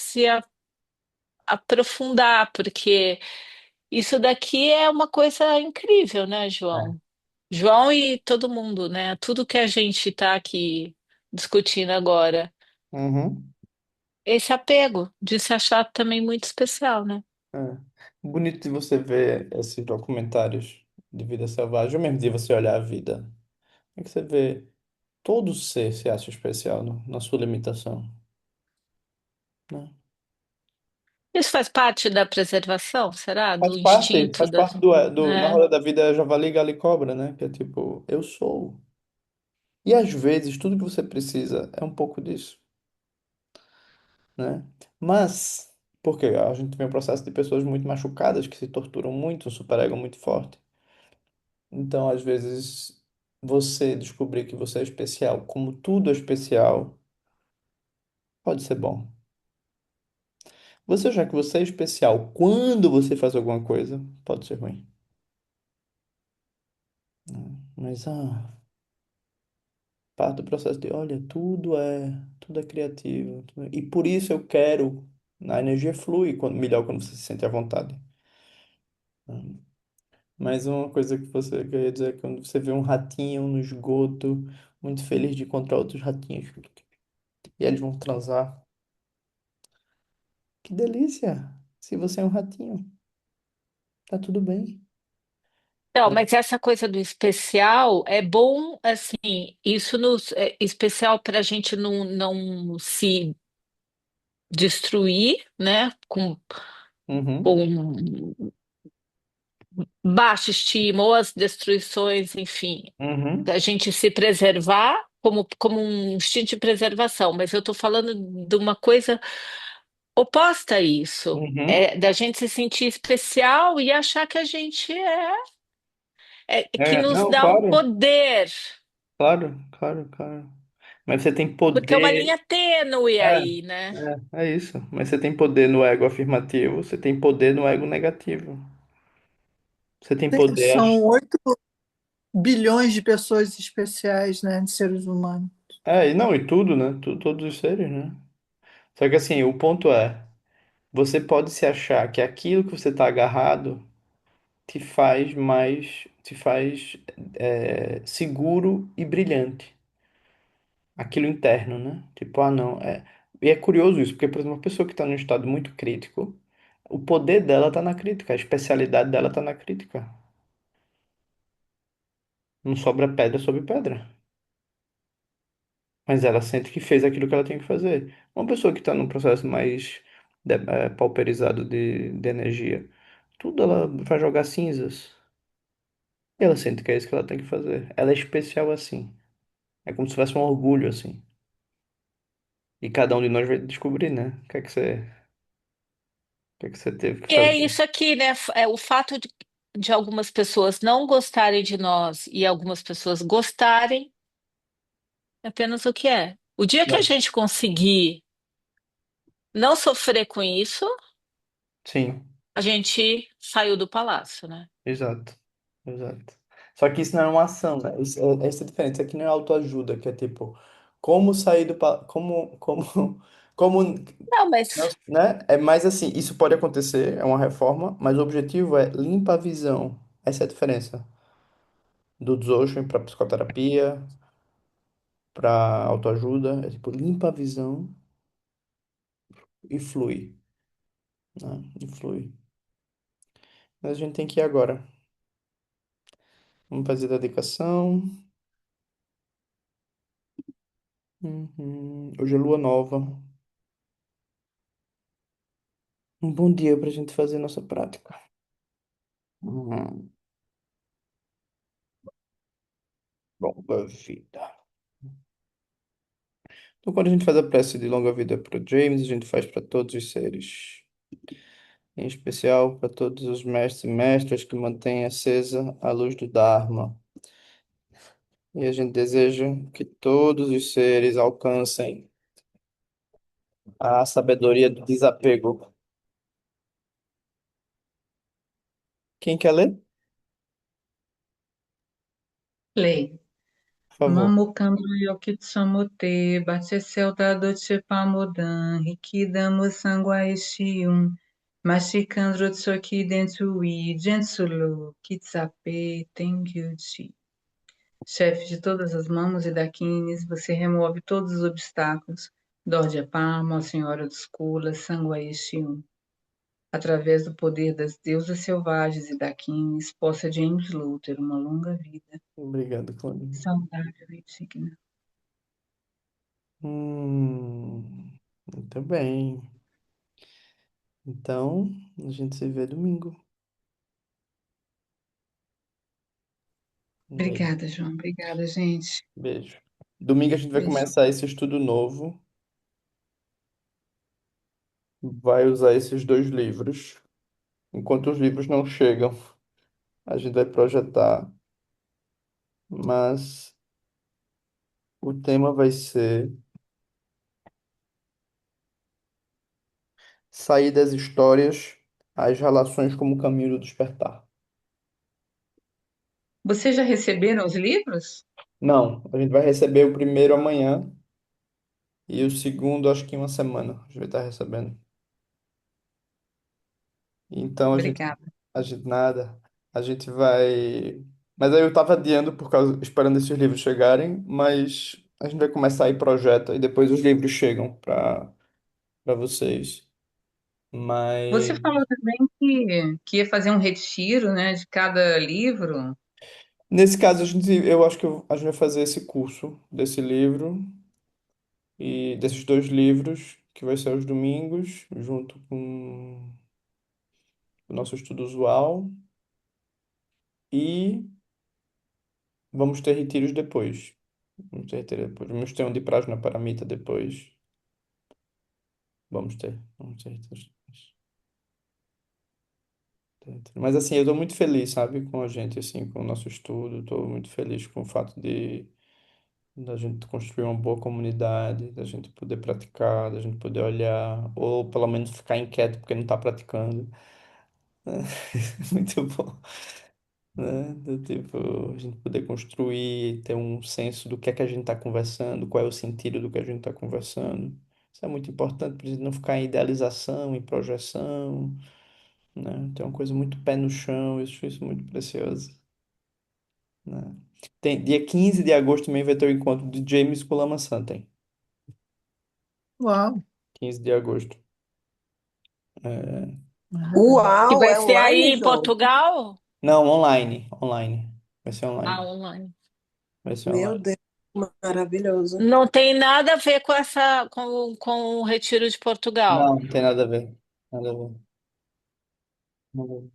S6: aprofundar, porque isso daqui é uma coisa incrível, né,
S1: É.
S6: João? João e todo mundo, né? Tudo que a gente está aqui discutindo agora.
S1: Uhum.
S6: Esse apego de se achar também muito especial, né?
S1: É. Bonito de você ver esses documentários de vida selvagem, ou mesmo de você olhar a vida. É que você vê todo ser se acha especial na sua limitação, né?
S6: Isso faz parte da preservação, será? Do instinto
S1: Faz
S6: da...
S1: parte na
S6: É.
S1: roda da vida é javali, galo e cobra, né? Que é tipo, eu sou. E às vezes tudo que você precisa é um pouco disso, né? Mas, porque a gente vê um processo de pessoas muito machucadas que se torturam muito, um superego muito forte. Então, às vezes, você descobrir que você é especial, como tudo é especial, pode ser bom. Você achar que você é especial quando você faz alguma coisa, pode ser ruim, né? Mas, parte do processo de, olha, tudo é criativo. E por isso eu quero, a energia flui melhor quando você se sente à vontade, né? Mas uma coisa que eu ia dizer é que quando você vê um ratinho no esgoto, muito feliz de encontrar outros ratinhos, e eles vão transar. Que delícia! Se você é um ratinho, tá tudo bem,
S6: Não,
S1: né?
S6: mas essa coisa do especial é bom, assim, isso nos, é especial para a gente não se destruir, né?
S1: Uhum,
S6: Com baixa estima ou as destruições, enfim,
S1: uhum,
S6: da gente se preservar como um instinto de preservação, mas eu estou falando de uma coisa oposta a isso,
S1: uhum.
S6: é da gente se sentir especial e achar que a gente é que
S1: É,
S6: nos
S1: não,
S6: dá um
S1: claro,
S6: poder,
S1: claro. Mas você tem
S6: porque é uma
S1: poder.
S6: linha tênue
S1: É,
S6: aí, né?
S1: é isso. Mas você tem poder no ego afirmativo, você tem poder no ego negativo. Você tem poder.
S10: São 8 bilhões de pessoas especiais, né, de seres humanos.
S1: E não, e tudo, né? Todos os seres, né? Só que assim, o ponto é, você pode se achar que aquilo que você está agarrado te faz seguro e brilhante. Aquilo interno, né? Tipo, não, é. E é curioso isso, porque, por exemplo, uma pessoa que está num estado muito crítico, o poder dela está na crítica, a especialidade dela está na crítica. Não sobra pedra sobre pedra. Mas ela sente que fez aquilo que ela tem que fazer. Uma pessoa que está num processo mais pauperizado de energia, tudo ela vai jogar cinzas. E ela sente que é isso que ela tem que fazer. Ela é especial assim. É como se tivesse um orgulho assim. E cada um de nós vai descobrir, né? O que é que você teve que
S6: E é
S1: fazer.
S6: isso aqui, né? É o fato de algumas pessoas não gostarem de nós e algumas pessoas gostarem, é apenas o que é. O dia que a
S1: Não.
S6: gente conseguir não sofrer com isso,
S1: Sim,
S6: a gente saiu do palácio, né?
S1: exato. Exato. Só que isso não é uma ação, né? Essa é diferente. Isso aqui não é autoajuda, que é tipo, como sair do... Como,
S6: Não, mas
S1: né? É mais assim, isso pode acontecer, é uma reforma, mas o objetivo é limpa a visão. Essa é a diferença do Dzogchen para psicoterapia, para autoajuda. É tipo, limpa a visão e flui, né? E flui. Mas a gente tem que ir agora. Vamos fazer a dedicação. Uhum. Hoje é lua nova. Um bom dia para a gente fazer nossa prática. Uhum. Longa vida. Então, quando a gente faz a prece de longa vida para o James, a gente faz para todos os seres. Em especial para todos os mestres e mestras que mantêm acesa a luz do Dharma. E a gente deseja que todos os seres alcancem a sabedoria do desapego. Quem quer ler?
S2: Lei.
S1: Por favor.
S2: Mamo kandro yokitsamote, batesel dado chepamodan, rikidamo sanguaishium, mashikandro tsoki dentui, jensulu, kitsape, tengyuchi. Chefe de todas as mamos e daquines, você remove todos os obstáculos. Dorde Parma, ó Senhora dos Culas, Sanguaístiu. Através do poder das deusas selvagens e daquines, possa James Luther uma longa vida,
S1: Obrigado, Claudine.
S2: saudável e digna.
S1: Muito bem. Então, a gente se vê domingo. Um beijo.
S2: Obrigada, João. Obrigada, gente.
S1: Beijo. Domingo a gente vai
S2: Beijo.
S1: começar esse estudo novo. Vai usar esses dois livros. Enquanto os livros não chegam, a gente vai projetar, mas o tema vai ser sair das histórias, as relações como caminho do despertar.
S2: Vocês já receberam os livros?
S1: Não, a gente vai receber o primeiro amanhã e o segundo, acho que em uma semana, a gente vai estar recebendo. Então
S2: Obrigada.
S1: a gente nada, a gente vai. Mas aí eu tava adiando por causa, esperando esses livros chegarem, mas a gente vai começar aí projeto e depois os livros chegam para vocês.
S2: Você
S1: Mas
S2: falou também que ia fazer um retiro, né, de cada livro.
S1: nesse caso eu acho que a gente vai fazer esse curso desse livro e desses dois livros que vai ser aos domingos, junto com o nosso estudo usual e vamos ter retiros depois. Vamos ter retiro depois. Vamos ter um de Prajna Paramita depois. Vamos ter retiros depois. Mas assim, eu tô muito feliz, sabe, com a gente, assim, com o nosso estudo. Tô muito feliz com o fato de da gente construir uma boa comunidade, da gente poder praticar, da gente poder olhar, ou pelo menos ficar inquieto porque não tá praticando. Muito bom, né? Do tipo, a gente poder construir, ter um senso do que é que a gente está conversando, qual é o sentido do que a gente está conversando. Isso é muito importante para a gente não ficar em idealização, em projeção, né? Tem uma coisa muito pé no chão, eu acho isso muito precioso, né? Dia 15 de agosto também vai ter o encontro de James com Lama Santen.
S10: Uau!
S1: 15 de agosto. É,
S6: Que
S14: Uau,
S6: vai
S14: é
S6: ser aí
S14: online,
S6: em
S14: João?
S6: Portugal?
S1: não, online, online. Vai ser
S6: Ah,
S1: online.
S6: online.
S1: Vai ser
S14: Meu
S1: online.
S14: Deus, maravilhoso.
S6: Não tem nada a ver com com o Retiro de Portugal.
S1: Não, não tem nada a ver. Nada a ver. Nada a ver.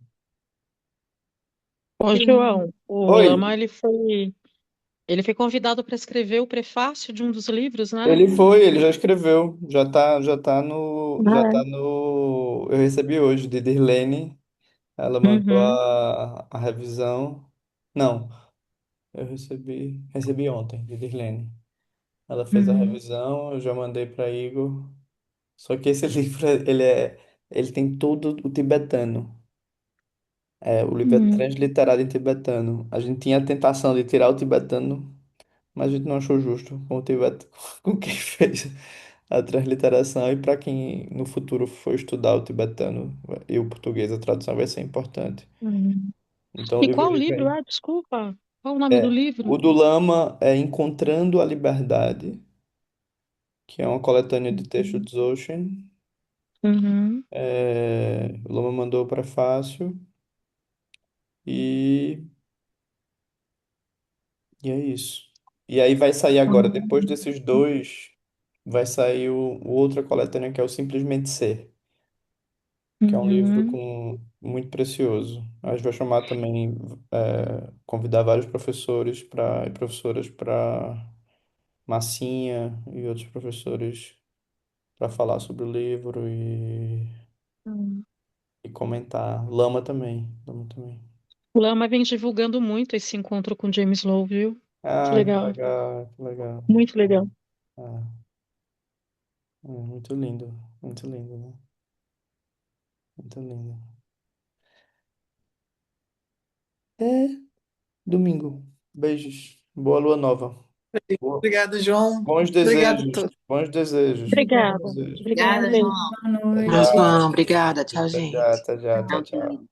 S7: Ô,
S6: Sim.
S7: João, o
S1: Oi,
S7: Lama ele foi convidado para escrever o prefácio de um dos livros, né?
S1: ele já escreveu,
S7: Ah,
S1: eu recebi hoje de Dirlene, ela
S7: é.
S1: mandou
S7: Uhum,
S1: a revisão, não, recebi ontem de Dirlene, ela fez a
S7: uhum,
S1: revisão, eu já mandei para Igor, só que esse livro, ele tem todo o tibetano, o livro é
S7: uhum,
S1: transliterado em tibetano, a gente tinha a tentação de tirar o tibetano, mas a gente não achou justo com o Tibete, com quem fez a transliteração e para quem no futuro for estudar o tibetano e o português, a tradução vai ser importante.
S7: uhum.
S1: Então o
S7: E
S1: livro
S7: qual
S1: ele
S7: livro?
S1: vem.
S7: Ah, desculpa. Qual o nome do
S1: O
S7: livro?
S1: do Lama é Encontrando a Liberdade, que é uma coletânea de textos de Ocean.
S7: Uhum,
S1: O Lama mandou o prefácio e, e é isso. E aí vai sair agora, depois
S7: uhum,
S1: desses dois, vai sair o outra coletânea que é o Simplesmente Ser, que é um livro
S7: uhum,
S1: muito precioso. A gente vai chamar também, convidar vários professores e professoras para Massinha e outros professores para falar sobre o livro
S7: uhum.
S1: e comentar. Lama também, Lama também.
S7: O Lama vem divulgando muito esse encontro com James Lowe, viu? Que
S1: Ah, que
S7: legal,
S1: legal, que legal.
S7: muito legal.
S1: Muito lindo, né? Muito lindo. É domingo. Beijos. Boa lua nova. Boa-
S10: Obrigado, João.
S1: Bons
S10: Obrigado a
S1: desejos.
S10: todos.
S1: Bons desejos. Bons
S7: Obrigada,
S1: desejos.
S7: obrigada.
S9: Obrigada,
S7: Beijo.
S9: João. Boa
S1: Até
S9: noite.
S14: Deus,
S1: já.
S14: João, obrigada. Tchau,
S1: Até já,
S14: gente.
S1: até já, tchau,
S3: Tchau,
S1: tchau.
S3: querido.